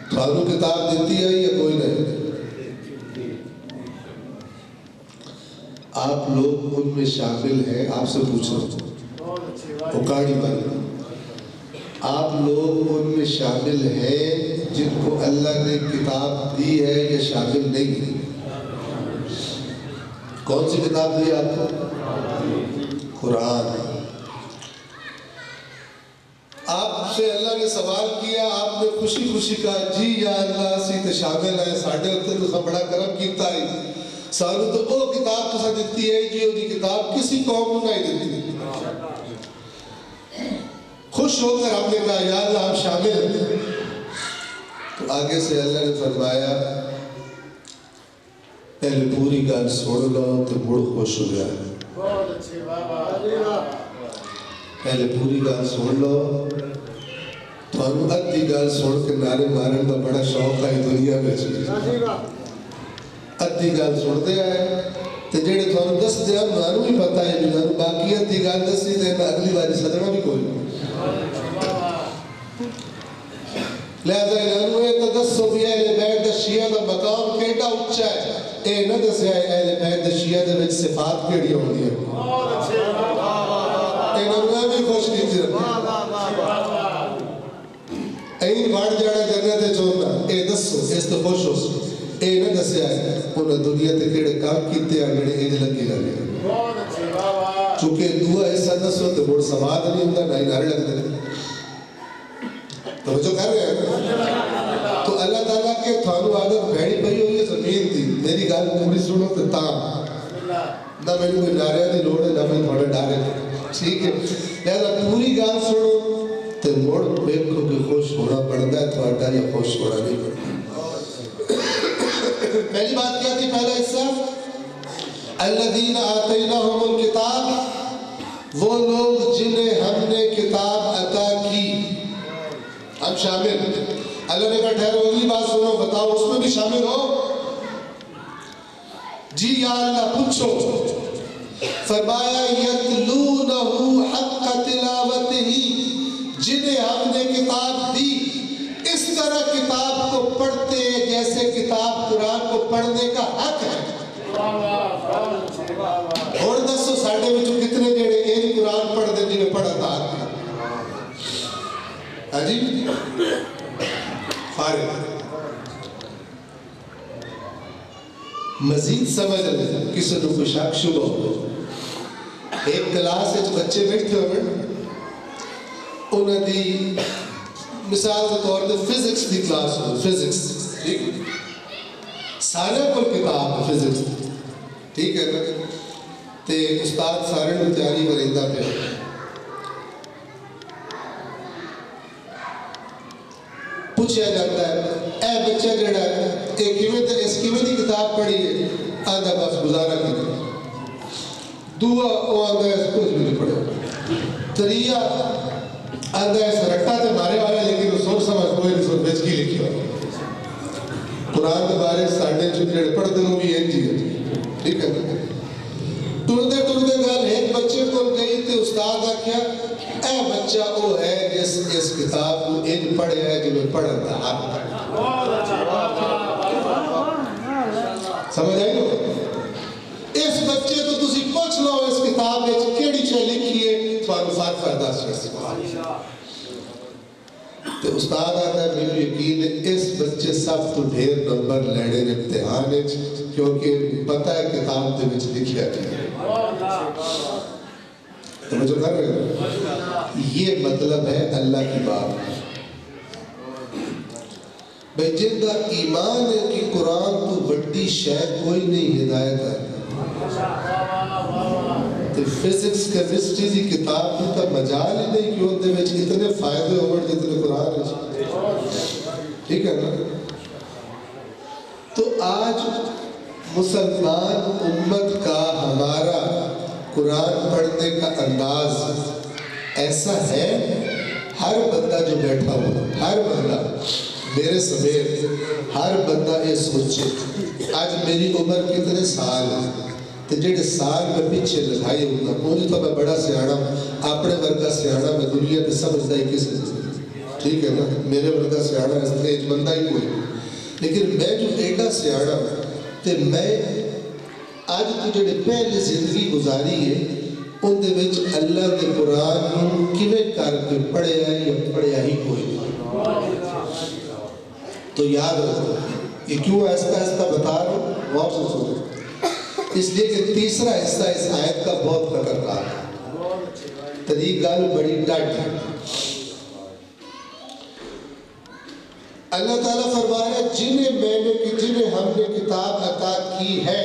تھانوں کتاب دیتی ہے یا کوئی نہیں آپ لوگ ان میں شامل ہیں آپ سے پوچھو اکاڑی بن آپ لوگ ان میں شامل ہیں جن کو اللہ نے کتاب دی ہے یا شامل نہیں دی کون سی کتاب دی آپ کو قرآن آپ سے اللہ نے سوال کیا آپ نے خوشی خوشی کہا جی یا اللہ اسی تے شامل ہے ساڈے اوتے تو بڑا کرم کیتا ہے سانو تو وہ کتاب تساں دتی ہے جی وہ کتاب کسی قوم کو نہیں دتی خوش ہو کر ہم نے کہا یا اللہ ہم شامل ہیں تو آگے سے اللہ نے فرمایا پہلے پوری گل سن لو تو مڑ خوش ہو گیا بہت اچھے بابا پہلے پوری گل سن لو تھانوں ادھی گل سن کے نعرے مارن کا بڑا شوق ہے دنیا میں ادھی گل سنتے آئے تو جڑے تھانوں دس دیا مانوں بھی پتہ ہے جنہوں باقی ادھی گل دسی دے اگلی باری سدنا بھی کوئی لہذا انہوں نے تدسو بھی اہل بیت شیعہ کا مقام کیڑا اچھا ہے اے نہ دسیا اہل بیت شیعہ دے وچ صفات کیڑی ہوندی ہے بہت اچھے انہوں نے بھی خوش کی تھی این وڑ جانا جنت چوندا اے دسو اس تو خوش ہو اے نہ دسیا ہے انہوں دنیا تے کیڑے کام کیتے ہیں جڑے انج لگے لگے بہت اچھے بابا چونکہ دعا ایسا دسو تو بڑا سواد نہیں ہوندا نہ نعرے لگتے توجہ کر رہے ہیں تو اللہ تعالیٰ کے تھانو عادت بھیڑی پئی ہوئی ہے زمین تھی میری گل پوری سنو تو تاں نہ میں کوئی نعرے دی لوڑ ہے نہ میں تھوڑے ڈارے ٹھیک ہے لہذا پوری گل سنو تو مڑ دیکھو کہ خوش ہونا پڑتا ہے تھوڑا یا خوش ہونا نہیں پڑتا پہلی بات کیا تھی پہلا حصہ الذین آتیناہم الکتاب وہ لوگ جنہیں ہم نے کتاب عطا کی ہم شامل اللہ نے کہا ٹھہرو اگلی بات سنو بتاؤ اس میں بھی شامل ہو جی یا اللہ پوچھو فرمایا یتلونہ حق تلاوتہ جنہیں ہم نے کتاب دی اس طرح کتاب کو پڑھتے ہیں جیسے کتاب قرآن کو پڑھنے کا حق ہے اور دسو ساڑھے میں جو کتنے جڑے ایک قرآن پڑھ دیں جنہیں پڑھا تھا عجیب فارغ مزید سمجھ لیں کسی نے کوئی شک شبہ ہو ایک کلاس ہے جو بچے بیٹھتے ہوئے انہوں نے مثال کے طور پر فزکس کی کلاس ہو فزکس ٹھیک سارے کو کتاب ہے فزکس ٹھیک ہے نا تو استاد سارے کو تیاری کریں پہ پوچھا جاتا ہے اے بچہ جڑا ایک اس کیویں دی کتاب پڑھی ہے آدھا بس گزارا کی دعا وہ آدھا اس کچھ بھی نہیں پڑھا تریا آدھا اس رٹا تے مارے والا لیکن وہ سوچ سمجھ کوئی نہیں سوچ بیچ کی لکھی ہوا قرآن کے بارے ساڑھے جڑے پڑھ دنوں بھی این جی ہے ٹھیک ہے ٹردے گل ایک بچے کو گئی تے استاد آکھیا اے بچہ وہ ہے جس اس کتاب کو ایک پڑھے ہے جو پڑھن دا حق سمجھ آئی اس بچے تو تسی پوچھ لو اس کتاب میں کیڑی چیز لکھی ہے تھانوں فاتحہ دس تو استاد آتا ہے میرے یقین ہے اس بچے سب تو ڈھیر نمبر لینے امتحان ہے کیونکہ پتہ ہے کتاب دے وچ لکھیا ہے سمجھو کر رہے ہو یہ مطلب ہے اللہ کی بات بھئی جن کا ایمان ہے کہ قرآن تو بڑی شاید کوئی نہیں ہدایت ہے تو فزکس کیمسٹری دی کتاب کا مجال ہی نہیں کہ ان میں اتنے فائدے ہوئے جتنے قرآن ہے ٹھیک ہے نا تو آج مسلمان امت کا ہمارا قرآن پڑھنے کا انداز ایسا ہے ہر بندہ جو بیٹھا ہوا ہر بندہ میرے سمیت ہر بندہ یہ سوچے آج میری عمر کتنے سال ہے تو جڑے سال میں پیچھے لگائی ہوگا مجھے تو میں بڑا سیاڑا اپنے ورگا سیاڑا میں دنیا میں سمجھتا ہی کس ٹھیک ہے نا میرے ورگا سیاڑا اس تیج بندہ ہی کوئی لیکن میں جو ایڈا سیاڑا تو میں آج تو جڑے پہلے زندگی گزاری ہے ان دے وچ اللہ دے قرآن کیویں کر کے پڑھے ہے یا پڑھیا ہی کوئی تو یاد رکھو یہ کیوں ایسا بتا رہا ہوں غور سے سنو اس لیے کہ تیسرا حصہ اس آیت کا بہت خطرناک ہے طریق گال بڑی ڈٹ ہے اللہ تعالیٰ فرمایا جنہیں ہم نے کتاب عطا کی ہے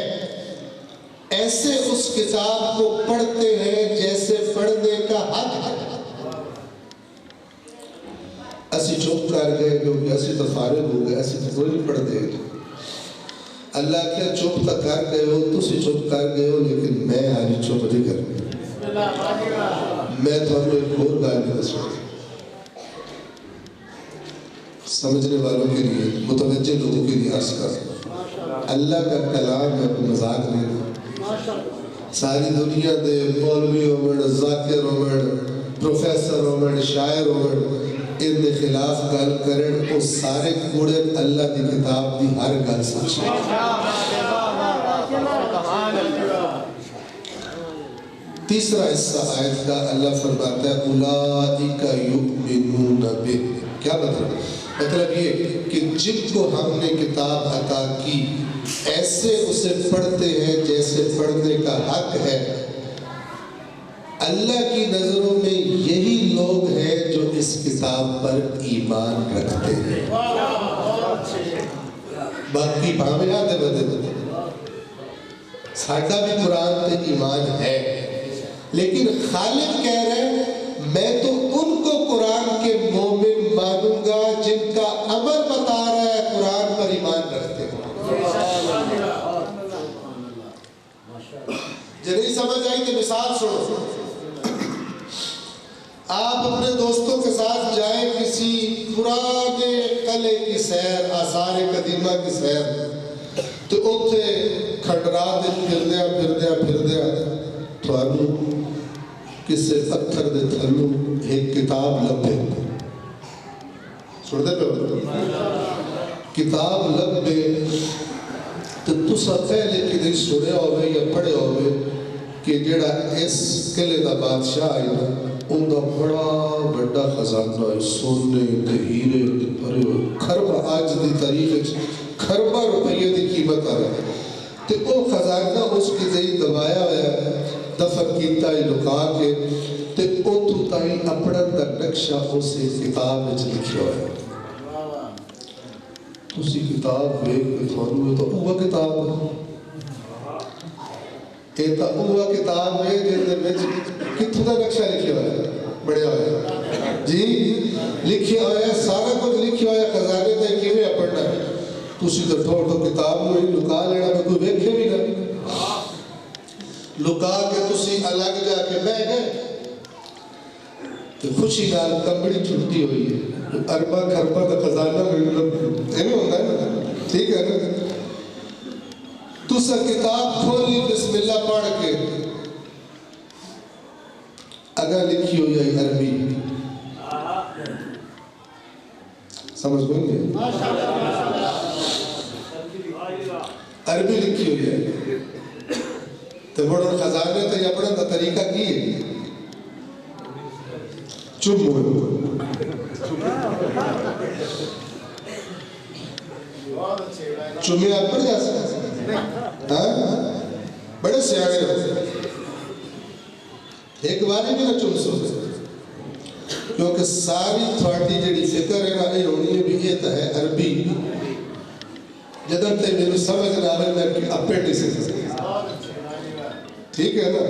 ایسے اس کتاب کو پڑھتے ہیں جیسے پڑھنے کا حق ہے اسی چپ کر گئے کیونکہ اسی تو فارغ ہو گئے اسی تو کوئی نہیں پڑھ دے اللہ کیا چپ تک کر گئے ہو تسی چپ کر گئے ہو لیکن میں آج چپ نہیں کر گئے میں تو ہم ایک اور گال میں دسوں سمجھنے والوں کے لیے متوجہ لوگوں کے لیے عرض کر اللہ کا کلام میں مذاق نہیں ساری دنیا دے مولوی ہومن ذاکر ہومن پروفیسر ہومن شاعر ہومن ان دے خلاف گل کرن او سارے کوڑے اللہ دی کتاب دی ہر گل سچ تیسرا حصہ آیت کا اللہ فرماتا ہے اولئک یؤمنون بہ کیا مطلب یہ کہ جن کو ہم نے کتاب عطا کی ایسے اسے پڑھتے ہیں جیسے پڑھنے کا حق ہے اللہ کی نظروں میں یہی لوگ ہیں جو اس کتاب پر ایمان رکھتے ہیں باقی بھامے آتے بدے ساڑھا بھی قرآن پہ ایمان ہے لیکن خالق کہہ رہے ہیں میں تو ان کو قرآن کے مومن مانوں گا جن کا عمل بتا رہا ہے قرآن پر ایمان رکھتے ہیں جو نہیں سمجھ آئی تو مثال سنو آپ اپنے دوستوں کے ساتھ جائیں کسی پرانے قلعے کی سیر آثار قدیمہ کی سیر تو اتنے کھنڈرات پھردیا تھوانوں کسے پتھر دے تھلوں ایک کتاب لبے سن دے پہ کتاب لبے تو تسا پہلے کدھر سنے ہوئے یا پڑھے ہوئے کہ جڑا اس قلعے دا بادشاہ آئی نا ان دا بڑا بڑا خزانہ ہے سونے تے ہیرے تے بھرے ہوئے کھربا آج دی تاریخ کھربا روپیے دی قیمت آ رہا ہے تے وہ خزانہ اس کی ذہی دبایا ہوا ہے دفن کیتا ہی لکا کے تے او تو تائی اپنا دا نقشہ اسے کتاب میں لکھیا ہوا ہے اسی کتاب بیگ میں تھانو ہے تو اوہ کتاب ہے اوہ کتاب ہے جن میں کتنا نقشہ لکھیا ہوا ہے بڑے ہوئے جی لکھیا ہوا سارا کچھ لکھیا ہوا خزانے تے کیویں پڑھنا تسی تو ٹھوٹو کتاب نو لکا لینا میں کوئی ویکھے بھی نہ لکا کے تسی الگ جا کے بیٹھ گئے تو خوشی نال کمبڑی چھٹی ہوئی ہے اربا خربا کا خزانہ مطلب ایویں ہوندا ہے نا ٹھیک ہے نا تسا کتاب کھولی بسم اللہ پڑھ کے اگر لکھی ہوئی ہے عربی سمجھ گئے عربی لکھی ہوئی ہے تو بڑا خزانے تو یہ اپنا طریقہ کی ہے چپ ہوئے چمیں آپ پڑھ جا سکتے بڑے سیانے ہوتے ایک باری بھی نہ چم سو کیونکہ ساری تھوڑی جڑی فکر ہے نا یہ ہونی ہے بھی یہ تو ہے عربی جدر تے میرے سمجھ نہ آئے میں اپنے ڈیسے ٹھیک ہے نا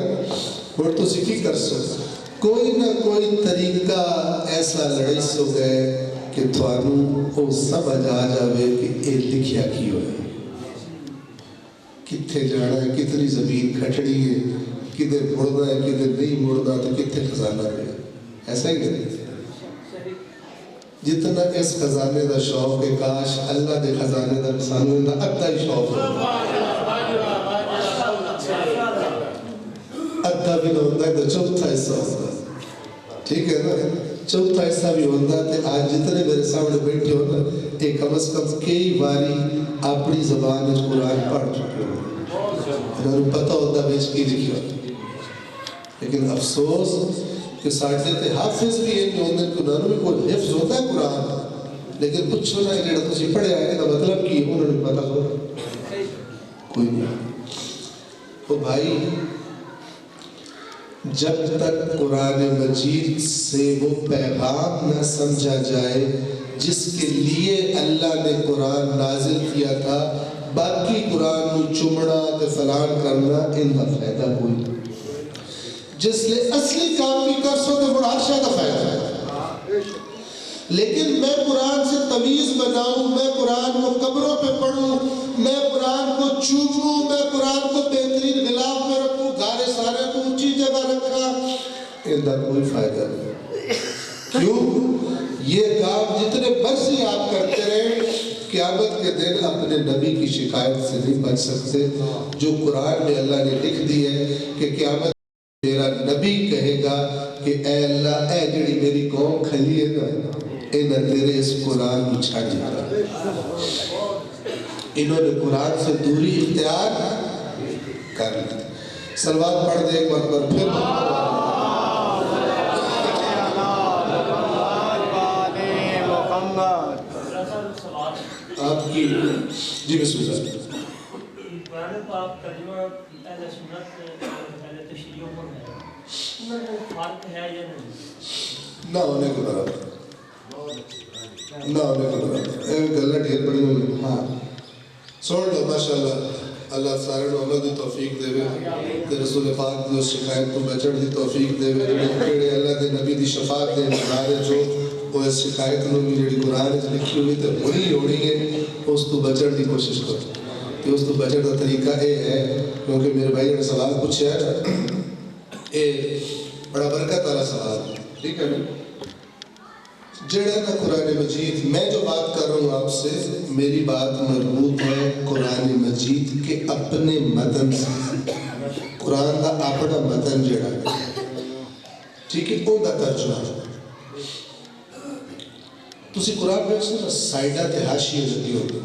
اور تو سکی کر سو کوئی نہ کوئی طریقہ ایسا لڑائی سو گئے کہ تھوانوں کو سمجھ آ جاوے کہ یہ لکھیا کی ہوئے کتھے جانا ہے کتنی زمین کھٹڑی ہے کدھر مڑنا ہے کدھر نہیں مڑنا تو کتھے خزانہ ہے ایسا ہی نہیں جتنا اس خزانے دا شوق ہے کاش اللہ دے خزانے دا سانویں دا ادھا ہی شوق ہے ادھا بھی نہ ہوتا ہے تو چوتھا حصہ ہوتا ہے ٹھیک ہے نا چوتھا حصہ بھی ہوتا ہے کہ آج جتنے میرے سامنے بیٹھے ہوتا ہے ایک کم از کم کئی باری اپنی زبان اس قرآن پڑھ چکے ہوتے انہوں پتہ ہوتا ہے بیچ کی لکھی ہوتا لیکن افسوس کہ ساڑھے تے حافظ بھی ہیں کہ انہوں نے کوئی حفظ ہوتا ہے قرآن لیکن پچھو نہ جڑا تسی پڑھے آئے کہ مطلب کی انہوں نے پتہ ہوتا کوئی نہیں تو بھائی جب تک قرآن مجید سے وہ پیغام نہ سمجھا جائے جس کے لیے اللہ نے قرآن نازل کیا تھا باقی قرآن کو چمڑا تے فلان کرنا ان کا فائدہ کوئی جس لئے اصلی کام بھی کر سو تو مراشہ کا فائدہ ہے لیکن میں قرآن سے تمیز بناؤں میں قرآن کو قبروں پہ پڑھوں میں قرآن کو چوموں میں قرآن کو بہترین غلاف میں رکھوں گھارے سارے کو اونچی جگہ رکھا ان کا کوئی فائدہ نہیں کیوں یہ کام جتنے برسی آپ کرتے رہے قیامت کے دن اپنے نبی کی شکایت سے نہیں بچ سکتے جو قرآن میں اللہ نے لکھ دی ہے کہ قیامت میرا نبی کہے گا کہ اے اللہ اے جڑی میری قوم کھلی ہے نا انہوں تیرے اس قرآن کو چھاڑ دیا انہوں نے قرآن سے دوری اختیار کر لی سلوات پڑھ دے ایک بار پر پھر آپ کی جی بسم اللہ قرآن پاک ترجمہ اہل سنت اہل تشریعوں پر ہے ان میں فرق ہے یا نہیں نہ ہونے کے برابر نہ ہونے کے برابر ایک گلہ ڈھیر بڑی ہوئی ہاں سوڑ لو ماشاءاللہ اللہ سارے عمل دی توفیق دے وے تے رسول پاک دی شکایت کو بچڑ دی توفیق دے وے جڑے اللہ دے نبی دی شفاعت دے ہمارے جو وہ اس شکایت نو بھی جڑی قرآن وچ لکھی ہوئی تے وہی ہونی ہے اس تو بچڑ دی کوشش کرو کہ اس تو بچڑ دا طریقہ اے ہے کیونکہ میرے بھائی نے سوال پوچھا ہے اے بڑا برکت والا سوال ٹھیک ہے جڑا نا قرآن مجید میں جو بات کر رہا ہوں آپ سے میری بات مربوط ہے قرآن مجید کے اپنے متن سے قرآن دا اپنا متن جڑا ٹھیک ہے اون دا ترجمہ تسی قرآن میں سائیڈہ تے حاشیہ لگی ہوگی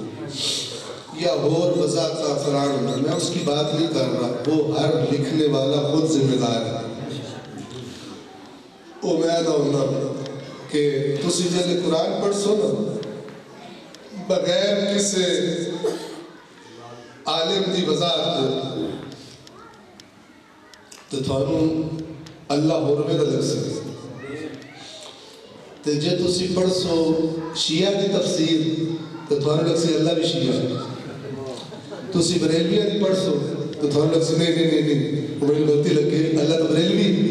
یا اور وضاحت کا فران ہونا میں اس کی بات نہیں کر رہا وہ ہر لکھنے والا خود ذمہ دار ہے وہ میں نہ ہونا کہ تسی جلے قرآن پڑھ سو نا بغیر کسے عالم دی وضاحت تو تھانوں اللہ ہوروے دا لگ سکے تو جے تسی پڑھ سو شیعہ دی تفسیر تو تھانوں لگ سے اللہ بھی شیعہ تسی بریلویہ دی پڑھ سو تو تھانوں لگ سے نہیں وہ میری غلطی لگ گئی اللہ تو بریلوی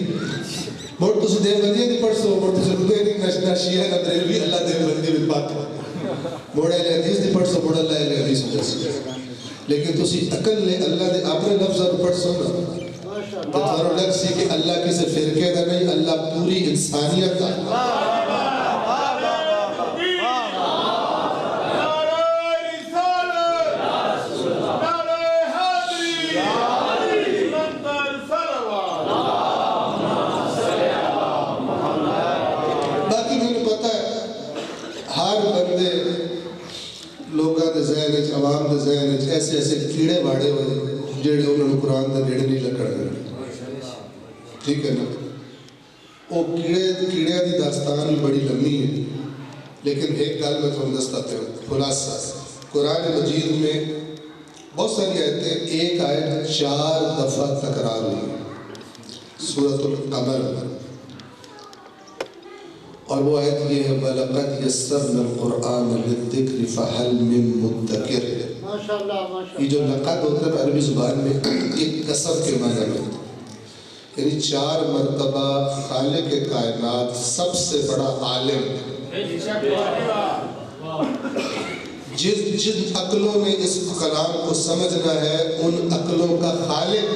موڑ تسی دیوبندی نہیں پڑھ سو موڑ تسی رضوی نہیں نشنا شیعہ نہ بریلوی اللہ دیوبندی میں پاک موڑ اہل حدیث نہیں پڑھ سو موڑ اللہ اہل حدیث ہو جیسے لیکن تسی عقل لے اللہ دے اپنے لفظ اور پڑھ سو نا تو تھارو لگ سی کہ اللہ کسی فرقے دا نہیں اللہ پوری انسانیت دا عوام دے ذہن ایسے ایسے کیڑے باڑے ہوئے جیڑے انہوں نے قرآن دے نیڑے نہیں لکڑ گئے ٹھیک ہے نا وہ کیڑے دی داستان بھی بڑی لمبی ہے لیکن ایک گل میں تم دستاتے ہوں خلاصہ قرآن مجید میں بہت ساری آیتیں ایک آیت 4 دفعہ تکرار ہوئی سورۃ القمر اور وہ آیت یہ ہے وَلَقَدْ يَسَّرْنَا الْقُرْآنَ لِلذِّكْرِ فَهَلْ مِن مُدَّكِرٍ یہ جو لقد ہوتا ہے عربی زبان میں ایک قسم کے معنی میں یعنی 4 مرتبہ خالق کائنات سب سے بڑا عالم جن عقلوں میں اس کلام کو سمجھنا ہے ان عقلوں کا خالق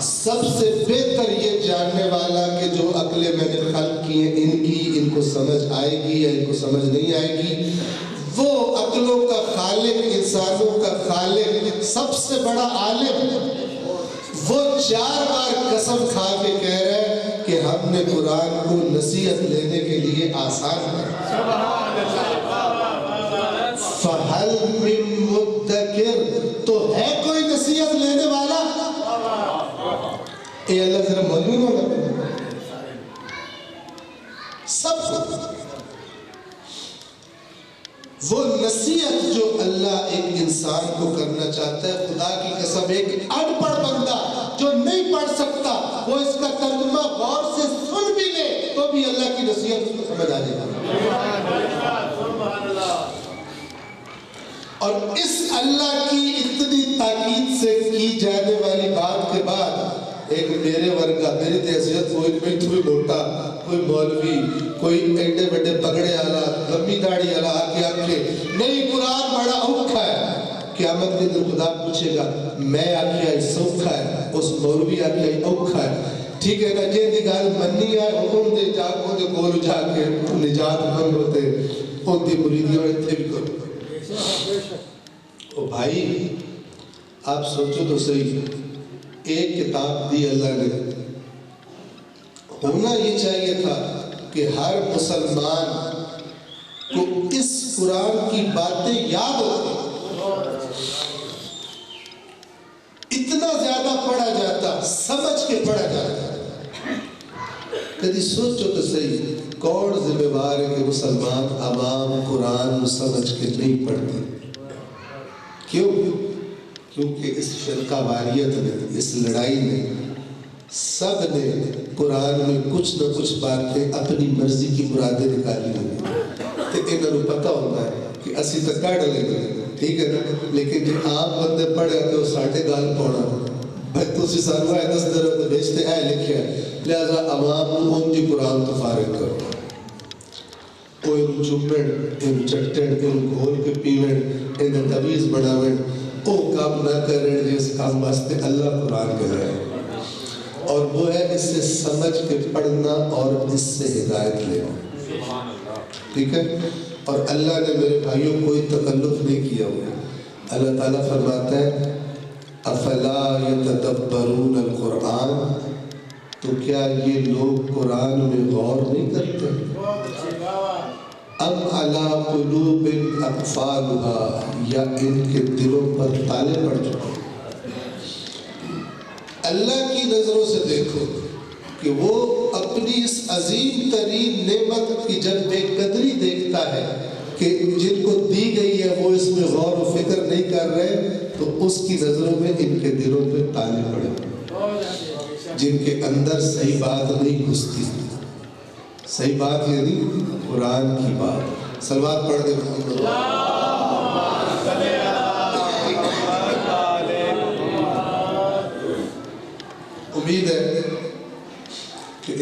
سب سے بہتر یہ جاننے والا کہ جو عقلیں میں نے خلق کی ہیں ان کو سمجھ آئے گی یا ان کو سمجھ نہیں آئے گی وہ عقلوں کا خالق انسانوں کا خالق سب سے بڑا عالم وہ 4 بار قسم کھا کے کہہ رہا ہے کہ ہم نے قرآن کو نصیحت لینے کے لیے آسان کر فَهَلْ مِن مُدَّكِرٍ تو ہے کوئی نصیحت لینے والا اے اللہ ذرا معلوم ہوگا سب کو وہ نصیحت جو اللہ ایک انسان کو کرنا چاہتا ہے خدا کی قسم ایک ان پڑھ بندہ جو نہیں پڑھ سکتا وہ اس کا ترجمہ غور سے سن بھی لے تو بھی اللہ کی نصیحت اس کو سمجھ آ جائے گا اور اس اللہ کی اتنی تاکید سے کی جانے والی بات کے بعد ایک میرے ورگا میری تحصیت کوئی بھی موٹا کوئی مولوی کوئی ایڈے بڑے پگڑے آلا لمبی داڑھی آلا آگے آگے نہیں قرآن بڑا اوکھا ہے قیامت کے دن خدا پوچھے گا میں آکھیا اس اوکھا ہے اس مولوی آکھیا اوکھا ہے ٹھیک ہے نا جے دی گال مننی ہے حکم دے جا کو دے کول جا کے نجات مند ہوتے ان دی مریدیوں اتنے بھی کرو او بھائی آپ سوچو تو صحیح ایک کتاب دی اللہ نے ہونا یہ چاہیے تھا کہ ہر مسلمان کو اس قرآن کی باتیں یاد ہوتی اتنا زیادہ پڑھا جاتا سمجھ کے پڑھا جاتا کدی سوچو تو صحیح کون ذمہ دار ہے کہ مسلمان عوام قرآن سمجھ کے نہیں پڑھتے کیوں کیونکہ اس فرقہ واریت میں اس لڑائی میں سب نے قرآن میں کچھ نہ کچھ باتیں اپنی مرضی کی مرادیں نکالی ہوئی تو انہوں نے پتہ ہوتا ہے کہ اسی تک کہہ ڈلیں گے ٹھیک ہے نا لیکن جو عام بندے پڑھے آتے وہ ساٹھے گال پونا بھائی تو اسی سالوہ ہے 10 درہ تو بھیجتے اے لکھے لہذا عوام ان دی قرآن تو فارغ کرو کوئی ان چمڑ ان چٹڑ ان گھول کے پیوڑ ان تویز بڑھاوڑ وہ کام نہ کریں جس کام واسطے اللہ قرآن کہہ رہا ہے اور وہ ہے اس سے سمجھ کے پڑھنا اور اس سے ہدایت لینا ٹھیک ہے اور اللہ نے میرے بھائیوں کوئی تکلف نہیں کیا ہوا اللہ تعالیٰ فرماتا ہے افلا یتدبرون القرآن تو کیا یہ لوگ قرآن میں غور نہیں کرتے ام علی قلوب اقفالها یا ان کے دلوں پر تالے پڑ چکے اللہ کی نظروں سے دیکھو کہ وہ اپنی اس عظیم ترین نعمت کی جب بے قدری دیکھتا ہے کہ جن کو دی گئی ہے وہ اس میں غور و فکر نہیں کر رہے تو اس کی نظروں میں ان کے دلوں پہ تالے پڑے جن کے اندر صحیح بات نہیں گھستی صحیح بات یعنی قرآن کی بات صلوات پڑھ دے محمد امید ہے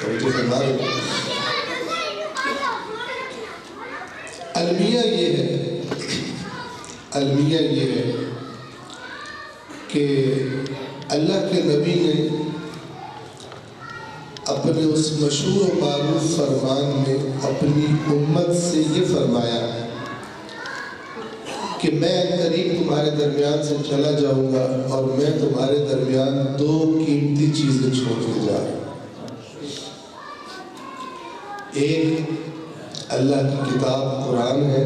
توجہ فرما رہے ہیں۔ المیہ یہ ہے کہ اللہ کے نبی نے اپنے اس مشہور و معروف فرمان میں اپنی امت سے یہ فرمایا کہ میں قریب تمہارے درمیان سے چلا جاؤں گا اور میں تمہارے درمیان دو قیمتی چیزیں چھوڑ کے جا رہا ہوں۔ ایک اللہ کی کتاب قرآن ہے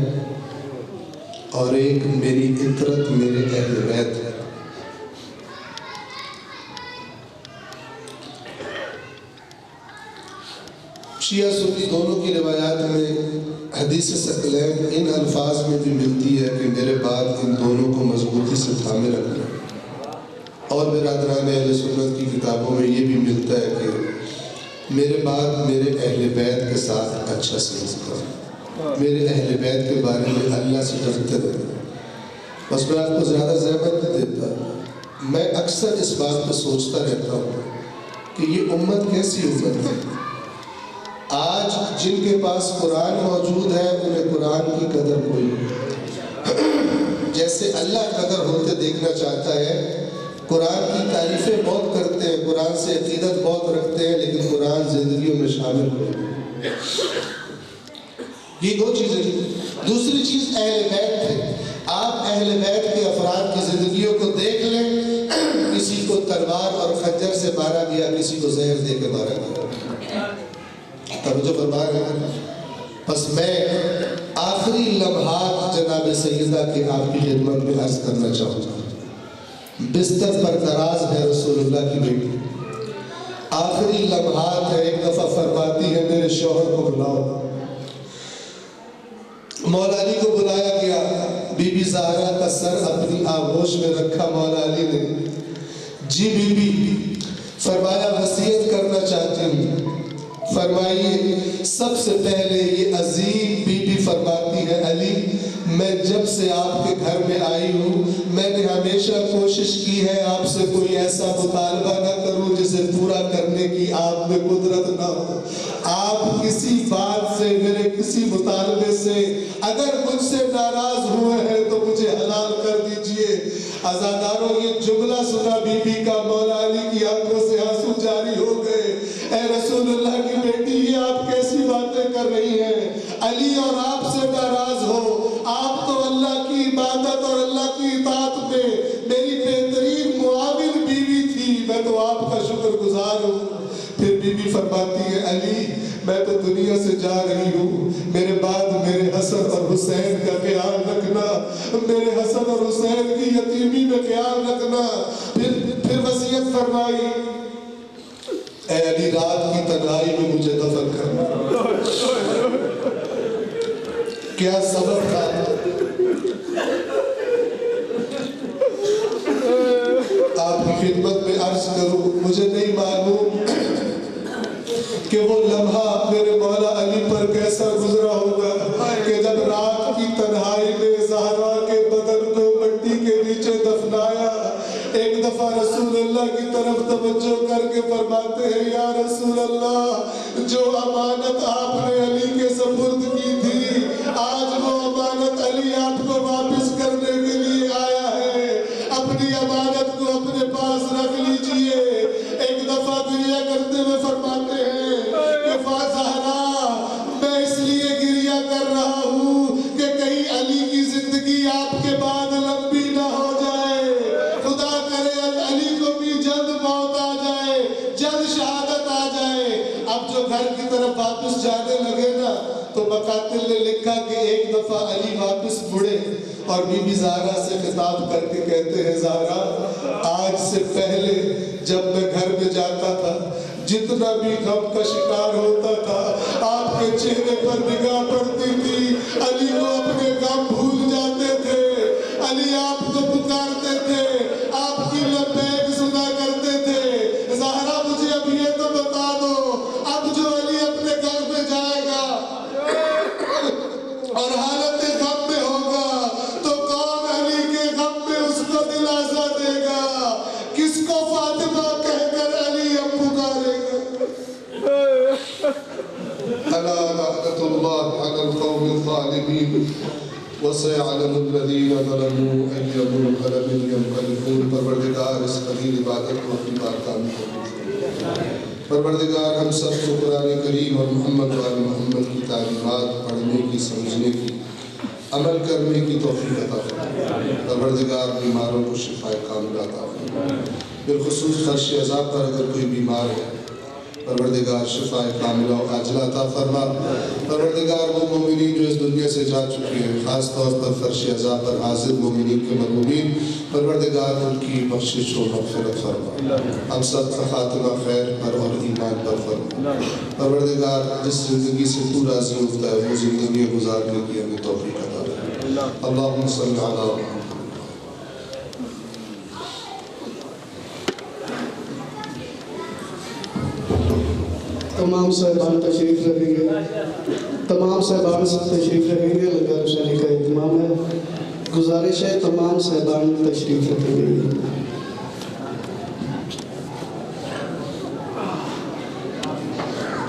اور ایک میری عطرت میرے اہل بیت ہے۔ شیعہ سنی دونوں کی روایات میں حدیث ثقلین ان الفاظ میں بھی ملتی ہے کہ میرے بعد ان دونوں کو مضبوطی سے تھامے رکھنا، اور برادران اہل سنت کی کتابوں میں یہ بھی ملتا ہے کہ میرے بعد میرے اہل بیت کے ساتھ اچھا سلوک کرو، میرے اہل بیت کے بارے میں اللہ سے ڈرتے رہنا۔ بس میں آپ کو زیادہ زحمت نہیں دیتا، میں اکثر اس بات پہ سوچتا رہتا ہوں کہ یہ امت کیسی امت ہے۔ آج جن کے پاس قرآن موجود ہے انہیں قرآن کی قدر کوئی نہیں، جیسے اللہ قدر ہوتے دیکھنا چاہتا ہے۔ قرآن کی تعریفیں بہت کرتے ہیں، قرآن سے عقیدت بہت رکھتے ہیں، لیکن قرآن زندگیوں میں شامل ہو۔ یہ دو چیزیں۔ دوسری چیز اہل بیت ہے۔ آپ اہل بیت کے افراد کی زندگیوں کو دیکھ لیں، کسی کو تلوار اور خنجر سے مارا گیا، کسی کو زہر دے کے مارا گیا۔ توجہ فرما رہے ہیں۔ بس میں آخری لمحات جناب سیدہ کے آپ کی خدمت میں عرض کرنا چاہوں گا۔ بستر پر دراز ہے رسول اللہ کی بیٹی، آخری لمحات ہے، ایک دفعہ فرماتی ہے میرے شوہر کو بلاؤ۔ مولا علی کو بلایا گیا، بی بی زہرا کا سر اپنی آغوش میں رکھا مولا علی نے۔ جی بی بی، فرمایا وصیت کرنا چاہتی ہوں۔ فرمائیے۔ سب سے پہلے یہ عظیم بی بی فرماتی ہے علی، میں جب سے آپ کے گھر میں آئی ہوں میں نے ہمیشہ کوشش کی ہے آپ سے کوئی ایسا مطالبہ نہ کروں جسے پورا کرنے کی آپ میں قدرت نہ ہو۔ آپ کسی بات سے، میرے کسی مطالبے سے اگر مجھ سے ناراض ہوئے ہیں تو مجھے حلال کر دیجئے۔ عزاداروں، یہ جملہ سنا بی بی کا، مولا علی کی آنکھوں سے آنسو جاری ہو گئے۔ اے رسول اللہ کی بیٹی، یہ آپ کیسی باتیں کر رہی ہیں؟ علی اور آپ سے ناراض ہو؟ آپ تو اللہ کی عبادت اور اللہ کی اطاعت میں میری بہترین معاون بیوی تھی، میں تو آپ کا شکر گزار ہوں۔ پھر بی بی فرماتی ہے علی، میں تو دنیا سے جا رہی ہوں، میرے بعد میرے حسن اور حسین کا خیال رکھنا، میرے حسن اور حسین کی یتیمی میں خیال رکھنا۔ پھر وصیت فرمائی، اے علی رات کی تنہائی میں مجھے دفن کرنا۔ کیا سبب تھا؟ آپ کی خدمت میں عرض کروں، مجھے نہیں معلوم کہ وہ لمحہ میرے مولا علی پر کیسا گزرا ہوگا کہ جب رات کی تنہائی میں زہرا کے بدن کو مٹی کے نیچے دفنایا، ایک دفعہ رسول اللہ کی طرف توجہ کر کے فرماتے ہیں یا رسول اللہ، جو امانت آپ نے علی کے سپرد کی تھی، آج وہ امانت علی آپ کو واپس کرنے کے لیے آیا ہے، اپنی امانت کو اپنے پاس رکھ لیجئے۔ ایک دفعہ گریہ کرتے ہوئے فرماتے ہیں کہ زہرا، میں اس لیے گریہ کر رہا ہوں کہ کہیں علی کی زندگی آپ کے بعد لمبی نہ ہو جائے، خدا کرے علی کو بھی جلد موت آ جائے، جلد شہادت آ جائے۔ اب جو گھر کی طرف واپس جانے لگے نا تو مقاتل نے لکھا کہ ایک دفعہ علی واپس مڑے اور بی بی زہرا سے خطاب کر کے کہتے ہیں زہرا، آج سے پہلے جب میں گھر میں جاتا تھا جتنا بھی غم کا شکار ہوتا تھا آپ کے چہرے پر نگاہ پڑتی تھی، علی کو اپنے غم بھول جاتے تھے، علی آپ کو پکارتے تھے، آپ کی لبیک سنا کرتے تھے۔ زہرا مجھے اب یہ تو بتا دو، اب جو علی اپنے گھر میں جائے گا اور حالت غم میں ہوگا تو کون علی کے غم میں اس کو دلاسا دے گا؟ کس کو فاطمہ کہہ کر علی اب پکارے گا؟ وَسَيَعْلَمُ الَّذِينَ ظَلَمُوا أَيَّ مُنْقَلَبٍ يَنْقَلِبُونَ۔ پروردگار اس قلیل عبادت کو اپنی بارگاہ میں قبول فرما۔ پروردگار ہم سب کو قرآن کریم اور محمد وآل محمد کی تعلیمات پڑھنے کی، سمجھنے کی، عمل کرنے کی توفیق عطا فرما۔ پروردگار بیماروں کو شفائے کاملہ عطا فرما۔ بالخصوص فرش عذاب پر اگر کوئی بیمار ہے، پروردگار شفائے کاملہ و عاجلہ عطا فرما۔ پروردگار وہ مومنین جو اس دنیا سے جا چکے ہیں، خاص طور پر فرش عذاب پر حاضر مومنین کے مرحومین، پروردگار ان کی بخشش و مغفرت فرما۔ ہم سب کا خاتمہ خیر پر اور ایمان پر فرما۔ پروردگار جس زندگی سے تو راضی ہوتا ہے وہ زندگی گزارنے کی ہمیں توفیق عطا فرما۔ اللہم صلی علی محمد۔ تمام صاحبان تشریف رکھیں گے، تمام صاحبان تشریف رکھیں گے، لنگر روشنی کا اہتمام ہے۔ گزارش ہے تمام صاحبان تشریف رکھیں گے۔